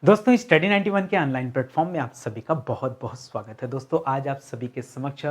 दोस्तों स्टडी 91 के online platform में आप सभी का बहुत बहुत स्वागत है। दोस्तों आज आप सभी के समक्ष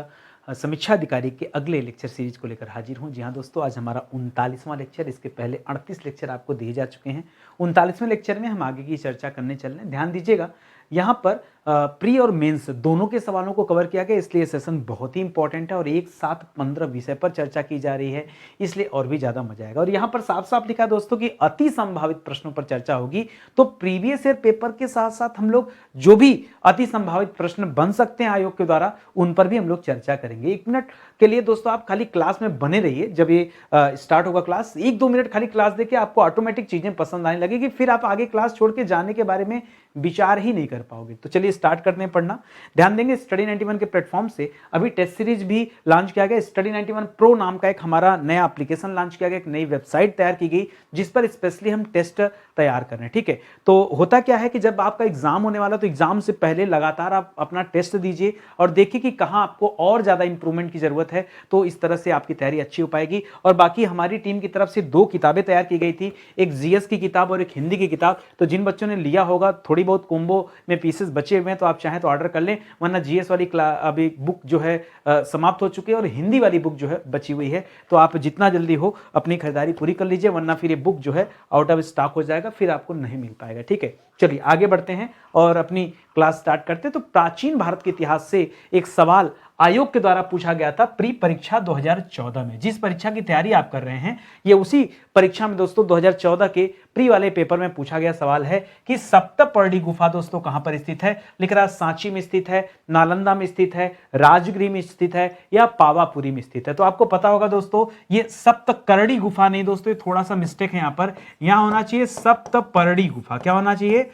समीक्षा अधिकारी के अगले लेक्चर सीरीज को लेकर हाजिर हूं। जी हाँ दोस्तों, आज हमारा 39वां लेक्चर, इसके पहले 38 लेक्चर आपको दिए जा चुके हैं। 39वें लेक्चर में हम आगे की चर्चा करने चल रहे हैं। ध्यान दीजिएगा, यहाँ पर प्री और मेंस दोनों के सवालों को कवर किया गया, इसलिए सेशन बहुत ही इंपॉर्टेंट है और एक साथ 15 विषय पर चर्चा की जा रही है, इसलिए और भी ज्यादा मजा आएगा। और यहाँ पर साफ साफ लिखा है दोस्तों कि अति संभावित प्रश्नों पर चर्चा होगी। तो प्रीवियस ईयर पेपर के साथ साथ हम लोग जो भी अति संभावित प्रश्न बन सकते हैं आयोग के द्वारा, उन पर भी हम लोग चर्चा करेंगे। 1 मिनट के लिए दोस्तों आप खाली क्लास में बने रहिए। जब ये स्टार्ट होगा क्लास, 1-2 मिनट खाली क्लास देखिए, आपको ऑटोमेटिक चीजें पसंद आने लगेगी, फिर आप आगे क्लास छोड़ के जाने के बारे में विचार ही नहीं कर पाओगे। तो चलिए स्टार्ट करते हैं पढ़ना। ध्यान देंगे, स्टडी 91 के प्लेटफॉर्म से अभी टेस्ट सीरीज भी लॉन्च किया गया। स्टडी 91 प्रो नाम का एक हमारा नया एप्लीकेशन लॉन्च किया गया, एक नई वेबसाइट तैयार की गई जिस पर स्पेशली हम टेस्ट तैयार कर रहे हैं। ठीक है, तो होता क्या है कि जब आपका एग्जाम होने वाला, तो एग्जाम से पहले लगातार आप अपना टेस्ट दीजिए और देखिए कि कहां आपको और ज्यादा इंप्रूवमेंट की जरूरत है। तो इस तरह से आपकी तैयारी अच्छी हो पाएगी। और बाकी हमारी टीम की तरफ से 2 किताबें तैयार की गई थी, एक जीएस की किताब और एक हिंदी की किताब। तो जिन बच्चों ने लिया होगा, थोड़ी बहुत कोम्बो में पीसेस बचे हुए हैं, तो आप चाहें तो ऑर्डर कर लें, वरना जीएस वाली अभी बुक जो है समाप्त हो चुकी है और हिंदी वाली बुक जो है बची हुई है। तो आप जितना जल्दी हो अपनी खरीदारी पूरी कर लीजिए, वरना फिर ये बुक जो है आउट ऑफ स्टॉक हो जाएगा, फिर आपको नहीं मिल पाएगा। ठीक है, चलिए आगे बढ़ते हैं और अपनी क्लास स्टार्ट करते हैं। तो प्राचीन भारत के इतिहास से एक सवाल आयोग के द्वारा पूछा गया था प्री परीक्षा 2014 में। जिस परीक्षा की तैयारी आप कर रहे हैं, ये उसी परीक्षा में दोस्तों 2014 के प्री वाले पेपर में पूछा गया सवाल है कि सप्तपर्णी गुफा दोस्तों कहां पर स्थित है। लिख रहा है सांची में स्थित है, नालंदा में स्थित है, राजगृह में स्थित है या पावापुरी में स्थित है। तो आपको पता होगा दोस्तों, ये सप्तकर्णी गुफा नहीं दोस्तों, ये थोड़ा सा मिस्टेक है। यहां पर यहां होना चाहिए सप्तपर्णी गुफा। क्या होना चाहिए?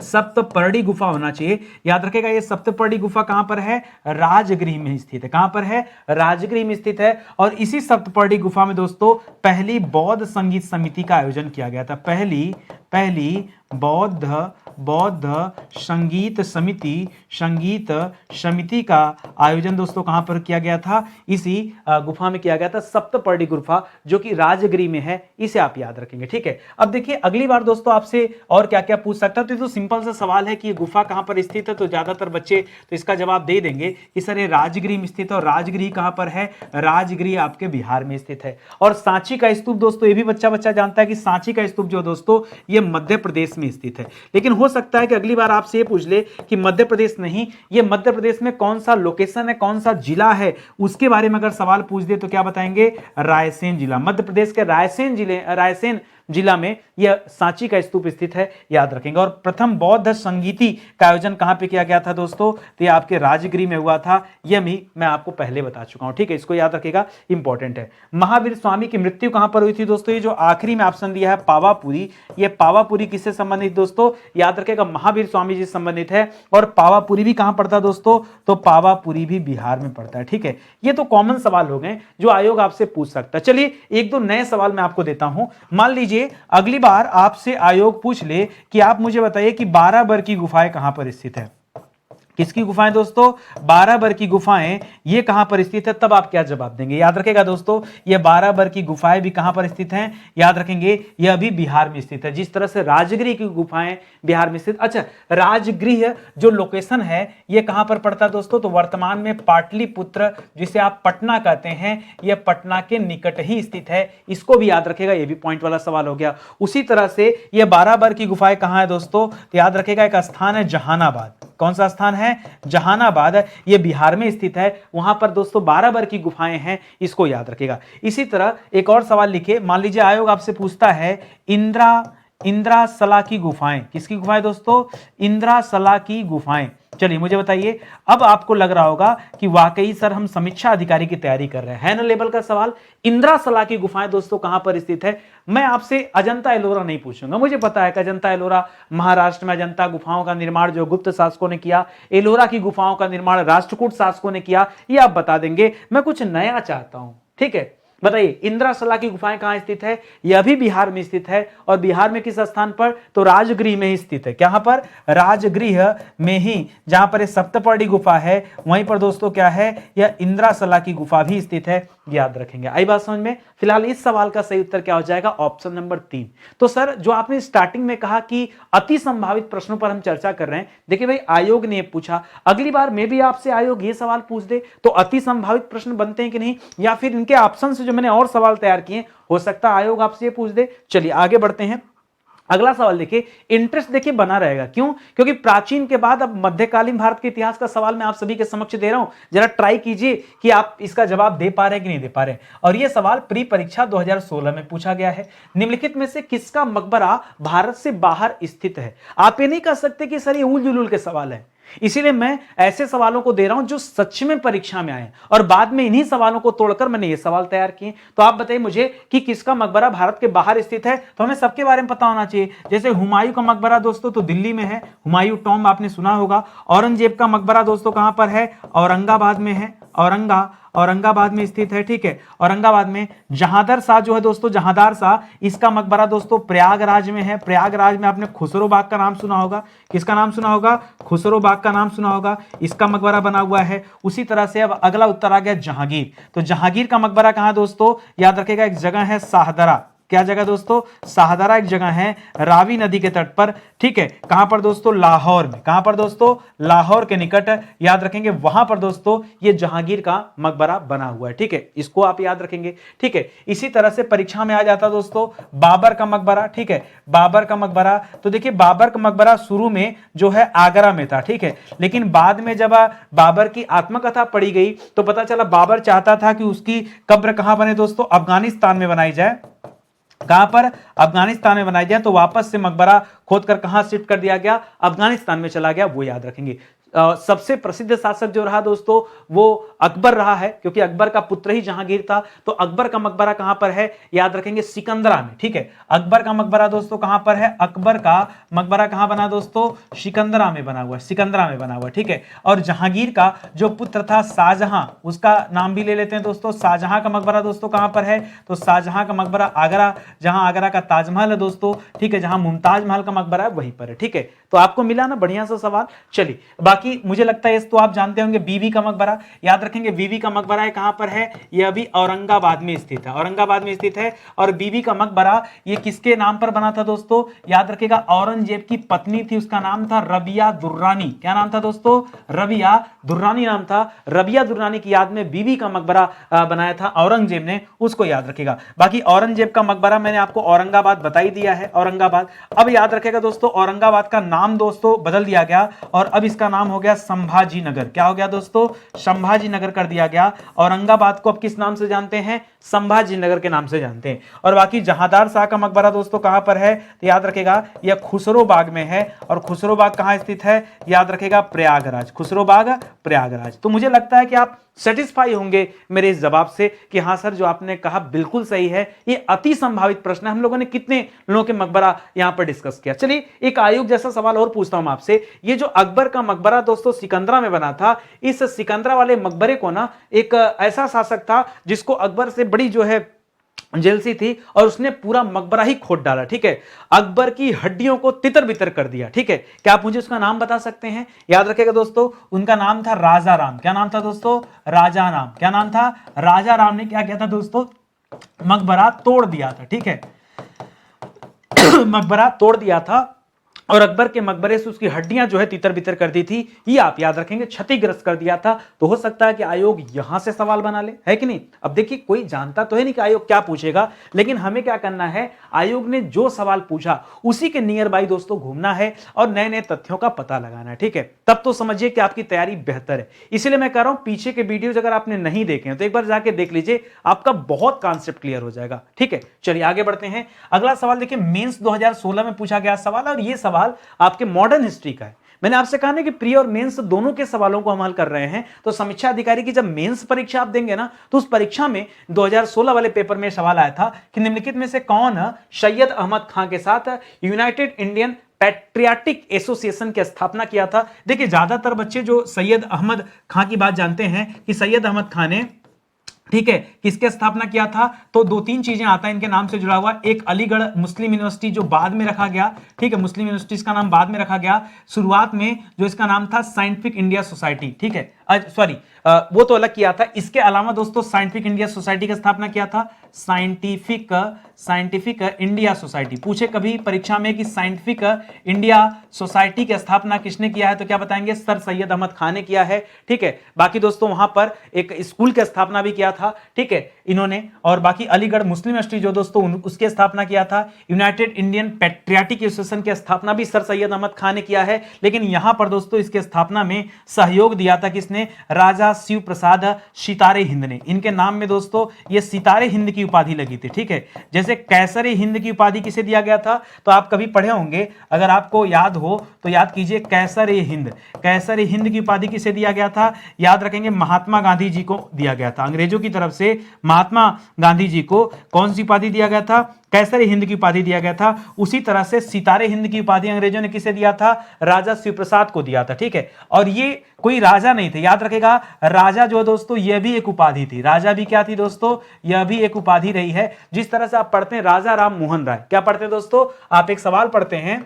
सप्तपर्णी गुफा होना चाहिए। याद रखेगा, ये सप्तपर्णी गुफा कहां पर है? राजगृह में स्थित है। कहां पर है? राजगृह में स्थित है। और इसी सप्तपर्णी गुफा में दोस्तों पहली बौद्ध संगीत समिति का आयोजन किया गया था। पहली बौद्ध संगीत समिति का आयोजन दोस्तों कहां पर किया गया था? इसी गुफा में किया गया था, सप्तपर्णी गुफा, जो कि राजगृह में है। इसे आप याद रखेंगे। ठीक है, अब देखिए अगली बार दोस्तों आपसे और क्या क्या पूछ सकता है। तो सिंपल सा सवाल है कि ये गुफा कहां पर स्थित है, तो ज्यादातर बच्चे तो इसका जवाब दे देंगे कि सर ये राजगृह में स्थित है। और राजगृह कहां पर है? राजगृह आपके बिहार में स्थित है। और सांची का स्तूप दोस्तों, ये भी बच्चा जानता है कि सांची का स्तूप जो दोस्तों ये मध्य प्रदेश में स्थित है। लेकिन हो सकता है कि अगली बार आपसे ये पूछ ले कि मध्य प्रदेश नहीं, ये मध्य प्रदेश में कौन सा लोकेशन है, कौन सा जिला है, उसके बारे में अगर सवाल पूछ दे तो क्या बताएंगे? रायसेन जिला। मध्य प्रदेश के रायसेन जिला में यह सांची का स्तूप स्थित है, याद रखेंगे। और प्रथम बौद्ध संगीति का आयोजन कहां पे किया गया था दोस्तों? तो ये आपके राजगृह में हुआ था। यह भी मैं आपको पहले बता चुका हूं। ठीक है, इसको याद रखिएगा, इंपॉर्टेंट है। महावीर स्वामी की मृत्यु कहां पर हुई थी दोस्तों? ये जो आखिरी में ऑप्शन दिया है पावापुरी, ये पावापुरी किससे संबंधित दोस्तों? याद रखेगा, महावीर स्वामी जी से संबंधित है। और पावापुरी भी कहां पड़ता है दोस्तों? तो पावापुरी भी बिहार में पड़ता है। ठीक है, ये तो कॉमन सवाल हो गए जो आयोग आपसे पूछ सकता है। चलिए 1-2 नए सवाल मैं आपको देता हूं। मान लीजिए अगली बार आपसे आयोग पूछ ले कि आप मुझे बताइए कि 12 बर की गुफाएं कहां पर स्थित है। किसकी गुफाएं दोस्तों? 12 बर की गुफाएं ये कहां पर स्थित है, तब आप क्या जवाब देंगे? याद रखेगा दोस्तों, ये 12 बर की गुफाएं भी कहां पर स्थित हैं? याद रखेंगे, यह भी बिहार में स्थित है। जिस तरह से राजगृह की गुफाएं बिहार में स्थित। अच्छा, राजगृह जो लोकेशन है ये कहां पर पड़ता है दोस्तों? तो वर्तमान में पाटलिपुत्र, जिसे आप पटना कहते हैं, यह पटना के निकट ही स्थित है। इसको भी याद रखेगा, यह भी पॉइंट वाला सवाल हो गया। उसी तरह से यह 12 बर की गुफाएं कहां है दोस्तों? तो याद रखेगा, एक स्थान है जहानाबाद। कौन सा स्थान है? जहानाबाद। ये बिहार में स्थित है। वहां पर दोस्तों 12 बर की गुफाएं हैं, इसको याद रखेगा। इसी तरह एक और सवाल लिखिए। मान लीजिए आयोग आपसे पूछता है इंद्रासला की गुफाएं। किसकी गुफाएं दोस्तों? इंद्रासला की गुफाएं। चलिए मुझे बताइए, अब आपको लग रहा होगा कि वाकई सर हम समीक्षा अधिकारी की तैयारी कर रहे हैं, है ना लेवल का सवाल। इंद्रासला की गुफाएं दोस्तों कहां पर स्थित है? मैं आपसे अजंता एलोरा नहीं पूछूंगा। मुझे पता है कि अजंता एलोरा, महाराष्ट्र में अजंता गुफाओं का निर्माण जो गुप्त शासकों ने किया, एलोरा की गुफाओं का निर्माण राष्ट्रकूट शासकों ने किया, ये आप बता देंगे। मैं कुछ नया चाहता हूं। ठीक है, बताइए इंद्राशला की गुफाएं कहां स्थित है? यह भी बिहार में स्थित है। और बिहार में किस स्थान पर? तो राजगृह में ही स्थित है। कहां पर? राजगृह में ही, जहां पर सप्तपर्णी गुफा है वहीं पर दोस्तों क्या है? यह इंद्राशला की गुफा भी स्थित है, याद रखेंगे। आई बात समझ में? फिलहाल इस सवाल का सही उत्तर क्या हो जाएगा? Option number 3। तो सर जो आपने स्टार्टिंग में कहा कि अति संभावित प्रश्नों पर हम चर्चा कर रहे हैं, देखिए भाई आयोग ने पूछा, अगली बार में भी आपसे आयोग ये सवाल पूछ दे तो अति संभावित प्रश्न बनते हैं कि नहीं, या फिर इनके ऑप्शन से जो मैंने और सवाल तैयार किए हो सकता है आयोग आपसे ये पूछ दे। चलिए आगे बढ़ते हैं। अगला सवाल देखिए, इंटरेस्ट देखिए बना रहेगा, क्यों? क्योंकि प्राचीन के बाद अब मध्यकालीन भारत के इतिहास का सवाल मैं आप सभी के समक्ष दे रहा हूं। जरा ट्राई कीजिए कि आप इसका जवाब दे पा रहे हैं कि नहीं दे पा रहे। और यह सवाल प्री परीक्षा 2016 में पूछा गया है। निम्नलिखित में से किसका मकबरा भारत से बाहर स्थित है? आप ये नहीं कह सकते कि सर ये उल जुलूल के सवाल है, इसीलिए मैं ऐसे सवालों को दे रहा हूं जो सच में परीक्षा में आए, और बाद में इन्हीं सवालों को तोड़कर मैंने ये सवाल तैयार किए। तो आप बताइए मुझे कि किसका मकबरा भारत के बाहर स्थित है? तो हमें सबके बारे में पता होना चाहिए। जैसे हुमायूं का मकबरा दोस्तों तो दिल्ली में है, हुमायूं टॉम्ब आपने सुना होगा। औरंगजेब का मकबरा दोस्तों कहां पर है? औरंगाबाद में है, औरंगाबाद में स्थित है, ठीक है। औरंगाबाद में जहांदार शाह जो है दोस्तों, जहांदार शाह, इसका मकबरा दोस्तों प्रयागराज में है। प्रयागराज में आपने खुसरो बाग का नाम सुना होगा। किसका नाम सुना होगा? खुसरो बाग का नाम सुना होगा, इसका मकबरा बना हुआ है। उसी तरह से अब अगला उत्तर आ गया जहांगीर। तो जहांगीर का मकबरा कहां दोस्तों? याद रखेगा एक जगह है शाहदरा। क्या जगह दोस्तों? शाहदरा एक जगह है रावी नदी के तट पर, ठीक है। कहां पर दोस्तों? लाहौर में। कहां पर दोस्तों? लाहौर के निकट, याद रखेंगे, वहां पर दोस्तों ये जहांगीर का मकबरा बना हुआ है, ठीक है। इसको आप याद रखेंगे, ठीक है। इसी तरह से परीक्षा में आ जाता दोस्तों बाबर का मकबरा, ठीक है। बाबर का मकबरा, तो देखिए बाबर का मकबरा शुरू में जो है आगरा में था, ठीक है। लेकिन बाद में जब बाबर की आत्मकथा पढ़ी गई तो पता चला बाबर चाहता था कि उसकी कब्र कहां बने दोस्तों? अफगानिस्तान में बनाई जाए। कहां पर? अफगानिस्तान में बनाई जाए। तो वापस से मकबरा खोदकर कहां शिफ्ट कर दिया गया? अफगानिस्तान में चला गया, वो याद रखेंगे। सबसे प्रसिद्ध शासक जो रहा दोस्तों वो अकबर रहा है, क्योंकि अकबर का पुत्र ही जहांगीर था। तो अकबर का मकबरा कहां पर है? याद रखेंगे सिकंदरा में, ठीक है। अकबर का मकबरा दोस्तों कहां पर है? अकबर का मकबरा कहां बना दोस्तों? सिकंदरा में बना हुआ, सिकंदरा में बना हुआ, ठीक है। और जहांगीर का जो पुत्र था शाहजहां, उसका नाम भी ले लेते हैं दोस्तों। शाहजहां का मकबरा दोस्तों कहां पर है? तो शाहजहां का मकबरा आगरा, जहां आगरा का ताजमहल है दोस्तों, ठीक है, जहां मुमताज महल का मकबरा है वहीं पर है, ठीक है। तो आपको मिला ना बढ़िया सा सवाल। चलिए बाकी मुझे लगता है तो आप जानते होंगे बीबी का मकबरा, याद रखेंगे बीबी का मकबरा है कहां पर है? यह भी औरंगाबाद में स्थित है, औरंगाबाद में स्थित है। और बीबी का मकबरा ये किसके नाम पर बना था दोस्तों? याद रखिएगा औरंगजेब की पत्नी थी, उसका नाम था रबिया दुर्रानी। क्या नाम था दोस्तों? रबिया दुर्रानी नाम था। रबिया दुर्रानी की याद में बीबी का मकबरा बनाया था औरंगजेब ने, उसको याद रखिएगा। बाकी औरंगजेब का मकबरा मैंने आपको औरंगाबाद बता ही दिया है, औरंगाबाद। अब याद रखेगा दोस्तों औरंगाबाद का नाम दोस्तों बदल दिया गया और अब इसका नाम हो गया संभाजी नगर। क्या हो गया दोस्तों? संभाजी नगर कर दिया गया। औरंगाबाद को अब किस नाम से जानते हैं? संभाजी नगर के नाम से जानते हैं। और बाकी जहांदार शाह का मकबरा दोस्तों कहां पर है? तो याद रखेगा यह खुसरो बाग में है। और खुसरो बाग कहां स्थित है? याद रखेगा प्रयागराज, खुसरो बाग प्रयागराज। तो मुझे लगता है कि आप सेटिस्फाई होंगे मेरे इस जवाब से कि हां सर जो आपने कहा बिल्कुल सही है, ये अति संभावित प्रश्न है। हम लोगों ने कितने लोगों के मकबरा यहां पर डिस्कस किया। चलिए एक आयोग जैसा सवाल और पूछता हूं आपसे। ये जो अकबर का मकबरा दोस्तों सिकंदरा में बना था, इस सिकंदरा वाले मकबरे को ना एक ऐसा शासक था जिसको अकबर से बड़ी जो है जेलसी थी और उसने पूरा मकबरा ही खोद डाला, ठीक है। अकबर की हड्डियों को तितर बितर कर दिया, ठीक है। क्या आप मुझे उसका नाम बता सकते हैं? याद रखेगा दोस्तों उनका नाम था राजा राम। क्या नाम था दोस्तों? राजा राम। क्या नाम था? राजा राम ने क्या किया था दोस्तों? मकबरा तोड़ दिया था, ठीक है। मकबरा तोड़ दिया था और अकबर के मकबरे से उसकी हड्डियां जो है तितर बितर कर दी थी, ये आप याद रखेंगे, क्षतिग्रस्त कर दिया था। तो हो सकता है कि आयोग यहां से सवाल बना ले, है कि नहीं? अब देखिए कोई जानता तो है नहीं कि आयोग क्या पूछेगा, लेकिन हमें क्या करना है, आयोग ने जो सवाल पूछा उसी के नियर बाई दोस्तों घूमना है और नए नए तथ्यों का पता लगाना है, ठीक है। तब तो समझिए कि आपकी तैयारी बेहतर है। इसलिए मैं कह रहा हूं पीछे के वीडियोज अगर आपने नहीं देखे हैं तो एक बार जाके देख लीजिए, आपका बहुत कॉन्सेप्ट क्लियर हो जाएगा, ठीक है। चलिए आगे बढ़ते हैं। अगला सवाल देखिए मेंस 2016 में पूछा गया सवाल, और यह सवाल आपके मॉडर्न हिस्ट्री का है। मैंने आपसे कहा ना कि प्री और मेंस दोनों के सवालों को हम हल कर रहे हैं। तो समीक्षा अधिकारी की जब मेंस परीक्षा आप देंगे ना, तो उस परीक्षा में 2016 वाले पेपर में सवाल आया था कि निम्नलिखित में से कौन सैयद अहमद खान के साथ यूनाइटेड इंडियन पैट्रियाटिक एसोसिएशन की स्थापना किया था। देखिए ज्यादातर बच्चे जो सैयद अहमद खान की बात जानते हैं कि सैयद अहमद खान ने ठीक है, किसके स्थापना किया था? तो दो तीन चीजें आता है इनके नाम से जुड़ा हुआ। एक अलीगढ़ मुस्लिम यूनिवर्सिटी जो बाद में रखा गया, ठीक है, मुस्लिम यूनिवर्सिटी इसका नाम बाद में रखा गया। शुरुआत में जो इसका नाम था साइंटिफिक इंडिया सोसाइटी, ठीक है, सॉरी वो तो अलग किया था। इसके अलावा दोस्तों साइंटिफिक इंडिया सोसाइटी की स्थापना किया था साइंटिफिक इंडिया सोसाइटी। पूछे कभी परीक्षा में कि साइंटिफिक इंडिया सोसाइटी की स्थापना किसने किया है, तो क्या बताएंगे? सर सैयद अहमद खान ने किया है, ठीक है। बाकी दोस्तों वहां पर एक स्कूल की स्थापना भी किया था, ठीक है, इन्होंने। और बाकी अलीगढ़ मुस्लिम यूनिवर्सिटी जो दोस्तों उसकी स्थापना किया था। यूनाइटेड इंडियन पैट्रियाटिक एसोसिएशन की स्थापना भी सर सैयद अहमद खान ने किया है। लेकिन यहां पर दोस्तों इसके स्थापना में सहयोग दिया था किसने? राजा शिव प्रसाद सितारे हिंद ने। इनके नाम में दोस्तों ये सितारे हिंद की उपाधि लगी थी, ठीक है। जैसे कैसरे हिंद की उपाधि किसे दिया गया था, तो आप कभी पढ़े होंगे, अगर आपको याद हो तो याद कीजिए। कैसरे हिंद की उपाधि किसे दिया गया था? याद रखेंगे, महात्मा गांधी जी को दिया गया था। अंग्रेजों की तरफ से महात्मा गांधी जी को कौन सी उपाधि दिया गया था? कैसरे हिंद की उपाधि दिया गया था। उसी तरह से सितारे हिंद की उपाधि अंग्रेजों ने किसे दिया था? राजा शिवप्रसाद को दिया था, ठीक है। और ये कोई राजा नहीं थे, याद रखेगा। राजा जो है दोस्तों यह भी एक उपाधि थी। राजा भी क्या थी दोस्तों? यह भी एक उपाधि रही है। जिस तरह से आप पढ़ते हैं राजा राम मोहन राय, क्या पढ़ते हैं दोस्तों? आप एक सवाल पढ़ते हैं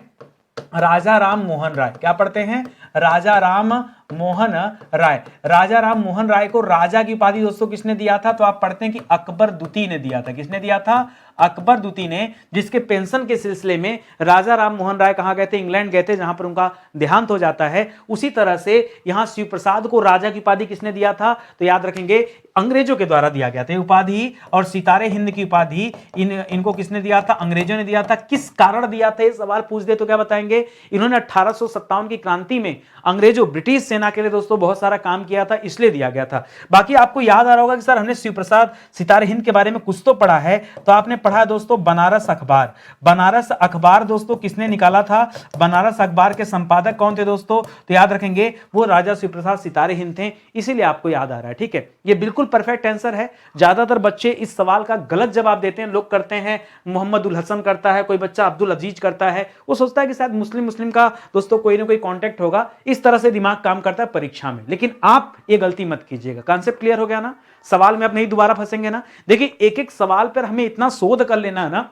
राजा राम मोहन राय, क्या पढ़ते हैं? राजा राम मोहन राय। राजा राम मोहन राय को राजा की उपाधि दोस्तों किसने दिया था? तो आप पढ़ते हैं कि अकबर द्वितीय ने दिया था। किसने दिया था? अकबर द्वितीय ने, जिसके पेंशन के सिलसिले में राजा राम मोहन राय कहां गए थे? इंग्लैंड गए थे, जहां पर उनका देहांत हो जाता है। उसी तरह से यहां शिव प्रसाद को राजा की उपाधि किसने दिया था? तो याद रखेंगे अंग्रेजों के द्वारा दिया गया था उपाधि। और सितारे हिंद की उपाधि इनको किसने दिया था? अंग्रेजों ने दिया था। किस कारण दिया था? ये सवाल पूछ दे तो क्या बताएंगे? इन्होंने 1857 की क्रांति में अंग्रेजों ब्रिटिश सेना के लिए दोस्तों बहुत सारा काम किया था, इसलिए दिया गया था। बाकी आपको याद आ रहा होगा कि सर हमने शिव प्रसाद सितारे हिंद के बारे में कुछ तो पढ़ा है, तो आपने पढ़ा दोस्तों बनारस अखबार। बनारस अखबार दोस्तों किसने निकाला था? बनारस अखबार के संपादक कौन थे दोस्तों? तो याद रखेंगे वो राजा शिव प्रसाद सितारे हिंद थे, इसीलिए आपको याद आ रहा है, ठीक है। ये बिल्कुल परफेक्ट आंसर है। ज्यादातर बच्चे इस सवाल का गलत जवाब देते हैं। लोग करते हैं मोहम्मद उल हसन करता है, कोई बच्चा अब्दुल अजीज करता है, वो सोचता है कि शायद मुस्लिम का दोस्तों कोई ना कोई कांटेक्ट होगा। इस तरह से दिमाग काम करता है परीक्षा में। लेकिन आप ये गलती मत कीजिएगा। कॉन्सेप्ट क्लियर हो गया ना? सवाल में आप नहीं दोबारा फंसेंगे ना? देखिए एक एक सवाल पर हमें इतना शोध कर लेना है ना।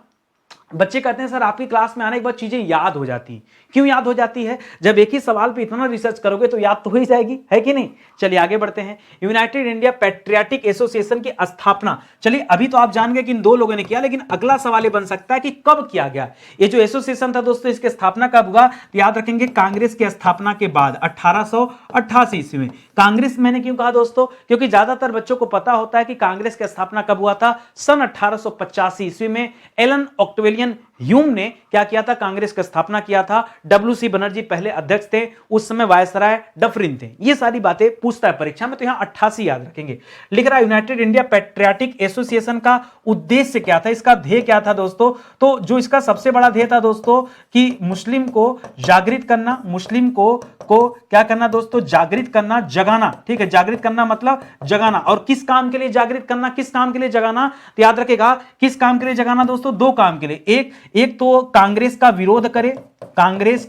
बच्चे कहते हैं सर आपकी क्लास में आने के बाद चीजें याद हो जाती हैं। क्यों याद हो जाती है? जब एक ही सवाल पे इतना रिसर्च करोगे तो याद तो हो ही जाएगी, है कि नहीं? चलिए आगे बढ़ते हैं। यूनाइटेड इंडिया पैट्रियाटिक एसोसिएशन की स्थापना, चलिए अभी तो आप जान गए कि इन दो लोगों ने किया, लेकिन अगला सवाल ये बन सकता है कि कब किया गया ये जो एसोसिएशन था दोस्तों, इसकी स्थापना कब हुआ? तो याद रखेंगे कांग्रेस की स्थापना के बाद 1888 ईस्वी में। कांग्रेस मैंने क्यों कहा दोस्तों? क्योंकि ज्यादातर बच्चों को पता होता है कि कांग्रेस की स्थापना कब हुआ था? सन 1885 ईस्वी में एलन ऑक्टेविलियन ह्यूम ने क्या किया था? कांग्रेस की स्थापना किया था। डब्ल्यू.सी. बनर्जी पहले अध्यक्ष थे, उस समय वायसराय डफरिन थे। ये सारी बातें पूछता है परीक्षा में, तो यहां 88 याद रखेंगे। लिख रहा है यूनाइटेड इंडिया पैट्रियाटिक एसोसिएशन का उद्देश्य क्या था, इसका ध्येय क्या था दोस्तों? तो जो इसका सबसे बड़ा ध्येय था दोस्तों कि मुस्लिम को जागृत करना, मुस्लिम को क्या करना दोस्तों? जागृत करना, जगाना, ठीक है। जागृत करना मतलब जगाना। और किस काम के लिए जागृत करना, किस काम के लिए जगाना? तो याद रखेगा किस काम के लिए जगाना दोस्तों? दो काम के लिए। एक तो कांग्रेस का विरोध करे, कांग्रेस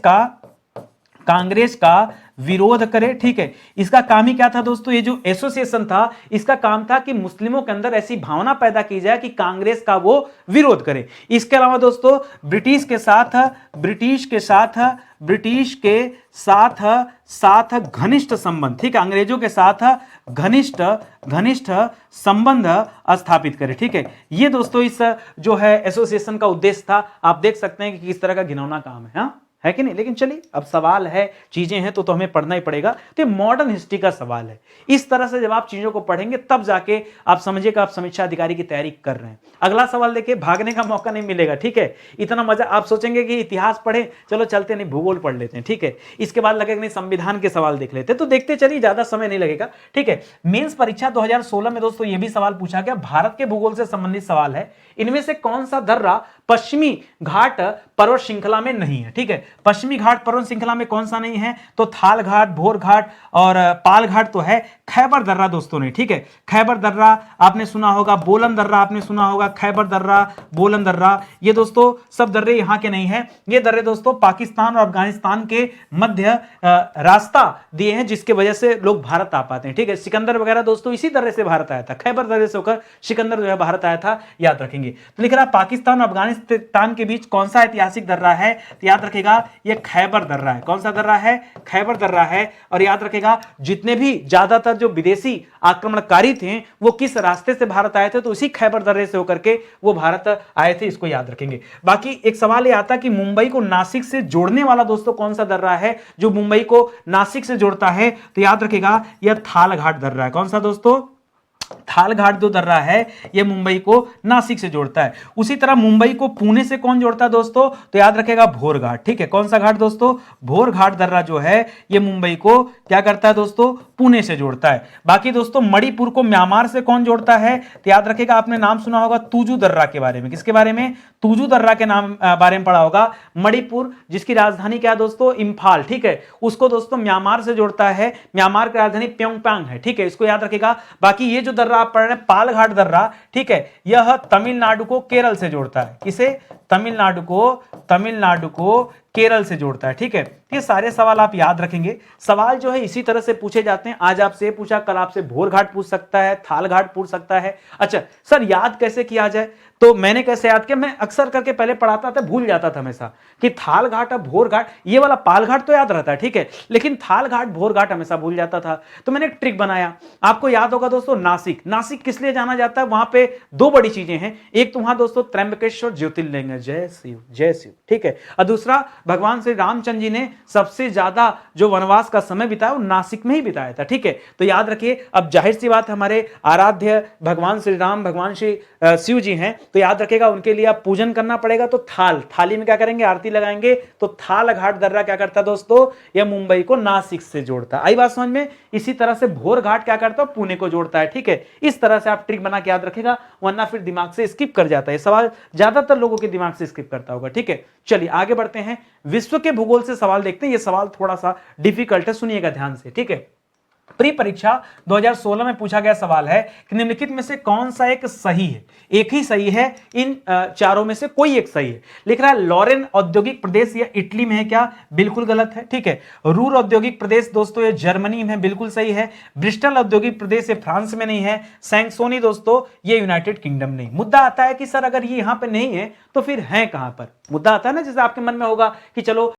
का विरोध करे, ठीक है। इसका काम ही क्या था दोस्तों? ये जो एसोसिएशन था इसका काम था कि मुस्लिमों के अंदर ऐसी भावना पैदा की जाए कि कांग्रेस का वो विरोध करे। इसके अलावा दोस्तों ब्रिटिश के साथ घनिष्ठ संबंध, ठीक है, अंग्रेजों के साथ घनिष्ठ संबंध स्थापित करे, ठीक है। ये दोस्तों इस जो है एसोसिएशन का उद्देश्य था। आप देख सकते हैं कि किस तरह का घिनौना काम है, हाँ? है कि नहीं? लेकिन चलिए अब सवाल है, चीजें हैं तो हमें पढ़ना ही पड़ेगा। तो ये मॉडर्न हिस्ट्री का सवाल है। इस तरह से जब आप चीजों को पढ़ेंगे तब जाके आप समझिएगा आप समीक्षा अधिकारी की तैयारी कर रहे हैं। अगला सवाल देखिए, भागने का मौका नहीं मिलेगा, ठीक है। इतना मजा, आप सोचेंगे कि इतिहास पढ़े, चलो चलते नहीं भूगोल पढ़ लेते हैं, ठीक है। इसके बाद लगेगा नहीं संविधान के सवाल देख लेते हैं, तो देखते चलिए, ज्यादा समय नहीं लगेगा, ठीक है। मेंस परीक्षा 2016 में दोस्तों ये भी सवाल पूछा गया, भारत के भूगोल से संबंधित सवाल है। इनमें से कौन सा दर्रा पश्चिमी घाट पर्वत श्रृंखला में नहीं है, ठीक है। पश्चिमी घाट पर्वत श्रृंखला में कौन सा नहीं है? तो थाल घाट, भोर घाट और पाल घाट तो है। खैबर दर्रा दोस्तों ने, ठीक है, खैबर दर्रा आपने सुना होगा, बोलन दर्रा आपने सुना होगा, खैबर दर्रा, बोलन दर्रा, ये दोस्तों सब दर्रे यहां के नहीं है। ये दर्रे दोस्तों पाकिस्तान और अफगानिस्तान के मध्य रास्ता दिए हैं, जिसके वजह से लोग भारत आ पाते हैं, ठीक है। सिकंदर वगैरह दोस्तों इसी दर्रे से भारत आया था, खैबर दर्रे से होकर सिकंदर जो है भारत आया था, याद रखेंगे। तो लिख रहा है पाकिस्तान और अफगानिस्तान के बीच कौन सा ऐतिहासिक दर्रा है? तो याद रखेगा ये खैबर दर्रा है। कौन सा दर्रा है? खैबर दर्रा है। और याद रखेगा जितने भी ज्यादातर जो विदेशी आक्रमणकारी थे वो किस रास्ते से भारत आए थे? तो इसी खैबर दर्रे से होकर के वो भारत आए थे, इसको याद रखेंगे। बाकी एक सवाल ये आता कि मुंबई को नासिक से जोड़ने वाला दोस्तों कौन सा दर्रा है जो मुंबई को नासिक से जोड़ता है? तो याद रखेगा यह थाल घाट दर्रा है। कौन सा दोस्तों? थाल घाट जो दर्रा है ये मुंबई को नासिक से जोड़ता है। उसी तरह मुंबई को पुणे से कौन जोड़ता है दोस्तों? तो याद रखेगा भोर घाट, ठीक है। कौन सा घाट दोस्तों? भोर घाट दर्रा जो है ये मुंबई को क्या करता है दोस्तों? पुणे से जोड़ता है। बाकी दोस्तों मणिपुर को म्यांमार से कौन जोड़ता है? तो याद रखेगा आपने नाम सुना होगा तुजू दर्रा के बारे में। किसके बारे में? तुजू दर्रा के नाम बारे में पढ़ा होगा। मणिपुर जिसकी राजधानी क्या है दोस्तों? इंफाल, ठीक है, उसको दोस्तों म्यांमार से जोड़ता है। म्यांमार की राजधानी प्योंगयांग है, ठीक है, इसको याद रखेगा। बाकी ये जो दर्रा आप पढ़ रहे हैं पाल घाट दर्रा, ठीक है, यह तमिलनाडु को केरल से जोड़ता है। किसे? तमिलनाडु को केरल से जोड़ता है, ठीक है। ये सारे सवाल आप याद रखेंगे। सवाल जो है इसी तरह से पूछे जाते हैं। आज आपसे पूछा, कल आपसे भोर घाट पूछ सकता है, थाल घाट पूछ सकता है। अच्छा सर याद कैसे किया जाए? तो मैंने कैसे याद किया? मैं अक्सर करके पहले पढ़ाता था, भूल जाता था हमेशा कि थाल घाट और भोर घाट, ये वाला पाल घाट तो याद रहता है, ठीक है, लेकिन थाल घाट भोर घाट हमेशा भूल जाता था। तो मैंने एक ट्रिक बनाया, आपको याद होगा दोस्तों नासिक। नासिक किस लिए जाना जाता है? वहां पे दो बड़ी चीजें हैं। एक तो वहां दोस्तों त्र्यंबकेश्वर ज्योतिर्लिंग है, जय शिव जय शिव, ठीक है, और दूसरा भगवान श्री रामचंद्र जी ने सबसे ज्यादा जो वनवास का समय बिताया वो नासिक में ही बिताया था, ठीक है। तो याद रखिए, अब जाहिर सी बात हमारे आराध्य भगवान श्री राम, भगवान श्री शिव जी हैं, तो याद रखेगा उनके लिए आप पूजन करना पड़ेगा। तो थाली में क्या करेंगे? आरती लगाएंगे। तो थाल घाट दर्रा क्या करता दोस्तों? यह मुंबई को नासिक से जोड़ता है। आई बात समझ में? इसी तरह से भोर घाट क्या करता है? पुणे को जोड़ता है, ठीक है। इस तरह से आप ट्रिक बना के याद रखेगा, वरना फिर दिमाग से स्किप कर जाता है। सवाल ज्यादातर लोगों के दिमाग से स्किप करता होगा, ठीक है। चलिए आगे बढ़ते हैं, विश्व के भूगोल से सवाल देखते हैं। यह सवाल थोड़ा सा डिफिकल्ट है, सुनिएगा ध्यान से, ठीक है। प्री परीक्षा 2016 में पूछा गया सवाल है कि निम्नलिखित में से कौन सा एक सही है? एक ही सही है, इन चारों में से कोई एक सही है। लिख रहा है लॉरेन औद्योगिक प्रदेश ये इटली में है क्या? बिल्कुल गलत है, ठीक है। रूर औद्योगिक प्रदेश दोस्तों ये जर्मनी में, बिल्कुल सही है। ब्रिस्टल औद्योगिक प्रदेश ये फ्रांस में नहीं है। सैक्सोनी दोस्तों ये यूनाइटेड किंगडम नहीं। मुद्दा आता है कि सर अगर ये यहां पर नहीं है तो फिर है कहां पर? मुद्दा आता है ना, जैसे आपके मन में होगा कि चलो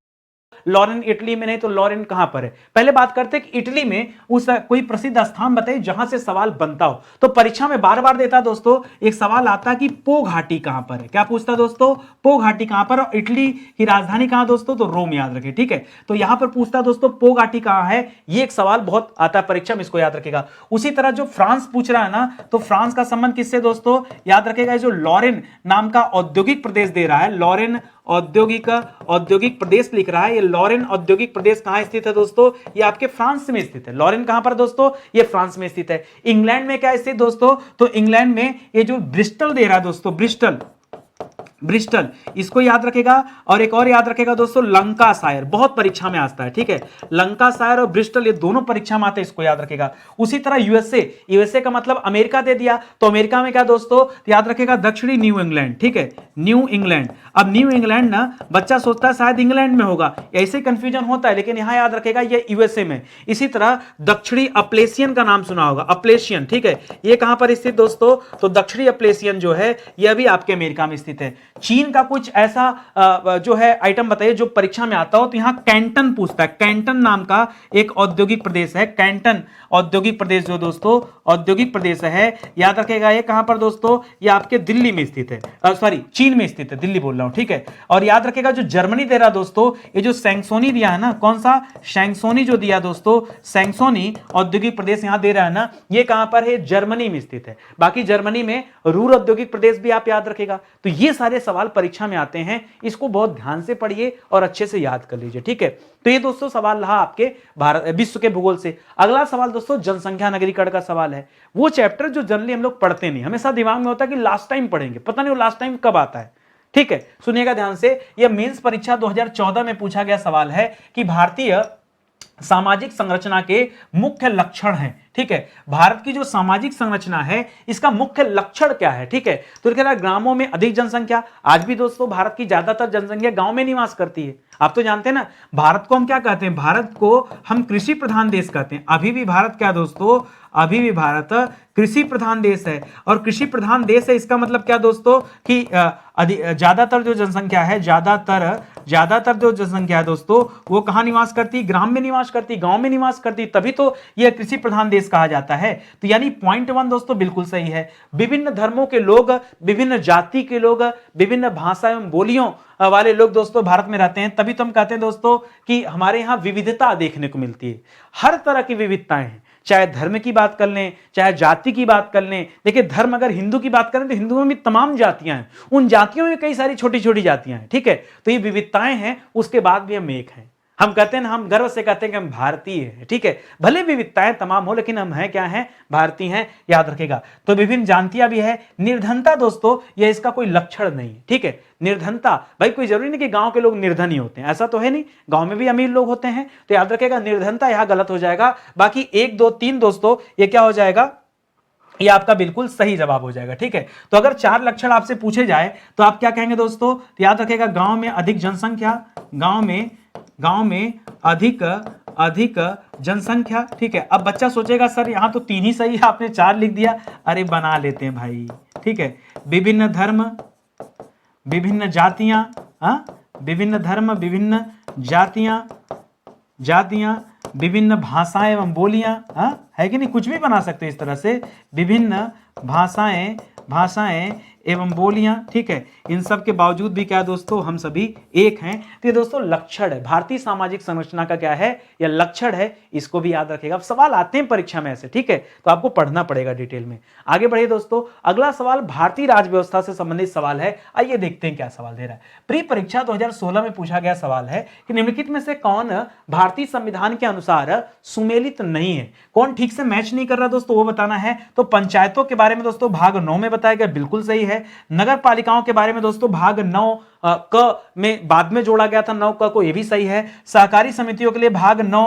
लॉरेन इटली में नहीं तो लॉरेन कहां पर है। पहले बात करते हैं कि इटली में उस कोई प्रसिद्ध स्थान बताइए जहां से सवाल बनता हो। तो परीक्षा में बार बार देता दोस्तों एक सवाल आता कि पो घाटी कहां पर है। क्या पूछता दोस्तों? पो घाटी कहां पर? और इटली की राजधानी कहां दोस्तों? तो रोम, याद रखें, ठीक है। तो यहां पर पूछता दोस्तों पो घाटी कहां है। ये एक सवाल बहुत आता है परीक्षा में, इसको याद रखेगा। उसी तरह जो फ्रांस पूछ रहा है ना, तो फ्रांस का संबंध किससे दोस्तों? याद रखेगा जो लॉरेन नाम का औद्योगिक प्रदेश दे रहा है, लॉरेन औद्योगिक प्रदेश लिख रहा है। ये लॉरेन औद्योगिक प्रदेश कहां स्थित है दोस्तों? ये आपके फ्रांस में स्थित है। लॉरेन कहां पर दोस्तों? ये फ्रांस में स्थित है। इंग्लैंड में क्या स्थित दोस्तों? तो इंग्लैंड में ये जो ब्रिस्टल दे रहा है दोस्तों, ब्रिस्टल, इसको याद रखेगा। और एक और याद रखेगा दोस्तों लंकाशायर, बहुत परीक्षा में आता है, ठीक है। लंकाशायर और ब्रिस्टल ये दोनों परीक्षा में आते हैं, इसको याद रखेगा। उसी तरह यूएसए का मतलब अमेरिका दे दिया, तो अमेरिका में क्या दोस्तों? याद रखेगा दक्षिणी न्यू इंग्लैंड, ठीक है, न्यू इंग्लैंड। अब न्यू इंग्लैंड ना बच्चा सोचता है शायद इंग्लैंड में होगा, ऐसे कंफ्यूजन होता है, लेकिन यहां याद रखेगा ये यूएसए में। इसी तरह दक्षिणी अपलेशियन का नाम सुना होगा, अपलेशियन, ठीक है, ये कहां पर स्थित दोस्तों? तो दक्षिणी अपलेशियन जो है यह भी आपके अमेरिका में स्थित है। चीन का कुछ ऐसा जो है आइटम बताइए जो परीक्षा में आता हो। तो यहां कैंटन पूछता है, कैंटन नाम का एक औद्योगिक प्रदेश है। कैंटन औद्योगिक प्रदेश जो दोस्तों औद्योगिक प्रदेश है, याद रखेगा ये कहां पर दोस्तों? ये आपके दिल्ली में स्थित है, सॉरी चीन में स्थित है, दिल्ली बोल रहा हूं, ठीक है। और याद रखेगा जो जर्मनी दे रहा दोस्तों, ये जो सैक्सोनी दिया है ना, कौन सा? सैक्सोनी जो दिया दोस्तों, सैक्सोनी औद्योगिक प्रदेश यहां दे रहा है ना, ये कहां पर है? जर्मनी में स्थित है। बाकी जर्मनी में रूर औद्योगिक प्रदेश भी आप याद रखेगा। तो ये सारे सवाल परीक्षा में आते हैं, इसको बहुत ध्यान से पढ़िए और अच्छे से याद कर लीजिए, ठीक है। तो ये दोस्तों सवाल रहा आपके विश्व के भूगोल से। अगला सवाल दोस्तों जनसंख्या नगरीकरण का सवाल है। वो चैप्टर जो जनरली हम लोग पढ़ते नहीं, हमेशा दिमाग में होता है कि लास्ट टाइम पढ़ेंगे, पता नहीं वो लास्ट टाइम कब आता है। ठीक है, सुनिएगा ध्यान से, यह मेंस परीक्षा 2014 में पूछा गया सवाल है कि भारतीय सामाजिक संरचना के मुख्य लक्षण हैं। ठीक है, भारत की जो सामाजिक संरचना है इसका मुख्य लक्षण क्या है। ठीक है, तो लिखा है ग्रामों में अधिक जनसंख्या। आज भी दोस्तों भारत की ज्यादातर जनसंख्या गांव में निवास करती है। आप तो जानते हैं ना, भारत को हम क्या कहते हैं, भारत को हम कृषि प्रधान देश कहते हैं। अभी भी भारत क्या दोस्तों, अभी भी भारत कृषि प्रधान देश है। और कृषि प्रधान देश है इसका मतलब क्या दोस्तों कि ज्यादातर जो जनसंख्या है, ज्यादातर जो जनसंख्या है दोस्तों वो कहां निवास करती, ग्राम में निवास करती, गांव में निवास करती, तभी तो यह कृषि प्रधान देश कहा जाता है। तो यानी पॉइंट 1 दोस्तों बिल्कुल सही है। विभिन्न धर्मों के लोग, विभिन्न जाति के लोग, विभिन्न भाषा एवं बोलियों वाले लोग दोस्तों भारत में रहते हैं, तभी तो हम कहते हैं दोस्तों कि हमारे यहां विविधता देखने को मिलती है। हर तरह की विविधताएं हैं, चाहे धर्म की बात कर लें, चाहे जाति की बात कर लें। देखिए धर्म, अगर हिंदू की बात करें तो हिंदुओं में भी तमाम जातियां हैं, उन जातियों में कई सारी छोटी छोटी जातियां हैं। ठीक है, तो ये विविधताएं हैं, उसके बाद भी हम एक हैं। हम कहते हैं, हम गर्व से कहते हैं कि हम भारतीय हैं। ठीक है, भले विविधताएं तमाम हो लेकिन हम हैं क्या हैं, भारतीय हैं, याद रखेगा। तो विभिन्न जातियां भी है। निर्धनता दोस्तों यह इसका कोई लक्षण नहीं। ठीक है, निर्धनता, भाई कोई जरूरी नहीं कि गांव के लोग निर्धन ही होते हैं, ऐसा तो है नहीं, गांव में भी अमीर लोग होते हैं। तो याद रखेगा निर्धनता यहां गलत हो जाएगा। बाकी 1 2 3 दोस्तों ये क्या हो जाएगा, ये आपका बिल्कुल सही जवाब हो जाएगा। ठीक है, तो अगर 4 लक्षण आपसे पूछे जाए तो आप क्या कहेंगे दोस्तों, तो याद रखेगा गांव में अधिक जनसंख्या, गांव में अधिक जनसंख्या। ठीक है, अब बच्चा सोचेगा सर यहां तो 3 ही सही है, आपने 4 लिख दिया। अरे बना लेते हैं भाई। ठीक है, विभिन्न धर्म, विभिन्न जातियां, विभिन्न धर्म, विभिन्न जातियां, विभिन्न भाषाएं एवं बोलियां, है कि नहीं, कुछ भी बना सकते इस तरह से, विभिन्न भाषाएं एवं बोलियां। ठीक है, इन सब के बावजूद भी क्या दोस्तों, हम सभी एक हैं। तो ये दोस्तों लक्षण है, भारतीय सामाजिक संरचना का क्या है, यह लक्षण है, इसको भी याद रखेगा। अब सवाल आते हैं परीक्षा में ऐसे। ठीक है, तो आपको पढ़ना पड़ेगा डिटेल में। आगे बढ़िए दोस्तों, अगला सवाल भारतीय राज्य व्यवस्था से संबंधित सवाल है। आइए देखते हैं क्या सवाल दे रहा है। प्री परीक्षा 2016 में पूछा गया सवाल है कि निम्नलिखित में से कौन भारतीय संविधान के अनुसार सुमेलित नहीं है, कौन ठीक से मैच नहीं कर रहा दोस्तों, वो बताना है। तो पंचायतों के बारे में दोस्तों भाग 9 में बताया गया, बिल्कुल सही है। नगर पालिकाओं के बारे में दोस्तों भाग 9 क में बाद में जोड़ा गया था 9 क को, यह भी सही है। सहकारी समितियों के लिए भाग 9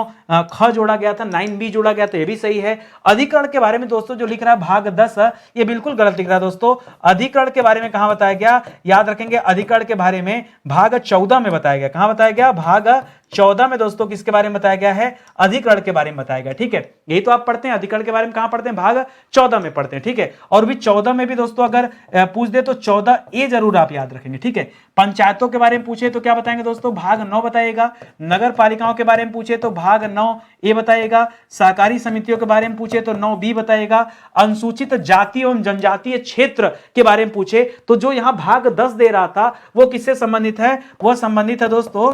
ख जोड़ा गया था, 9B जोड़ा गया था, यह भी सही है। अधिकरण के बारे में दोस्तों जो लिख रहा है भाग 10, ये बिल्कुल गलत लिख रहा है दोस्तों। अधिकरण के बारे में कहां बताया गया, याद रखेंगे, अधिकरण के बारे में भाग 14 में बताया गया। कहां बताया गया, भाग 14 में दोस्तों किसके बारे में बताया गया है, अधिकरण के बारे में बताया गया। ठीक है, यही तो आप पढ़ते हैं, अधिकरण के बारे में कहां पढ़ते हैं, भाग 14 में पढ़ते हैं। ठीक है, और भी 14 में भी दोस्तों अगर पूछ दे तो 14A जरूर आप याद रखेंगे। ठीक है, पंचायतों के बारे में पूछे तो क्या बताएंगे दोस्तों, भाग 9 बताइएगा। नगर पालिकाओं के बारे में पूछे तो भाग 9A बताइएगा। सहकारी समितियों के बारे में पूछे तो 9B बताइएगा। अनुसूचित जाति एवं जनजातीय क्षेत्र के बारे में पूछे तो जो यहां भाग 10 दे रहा था वो किससे संबंधित है, वह संबंधित है दोस्तों,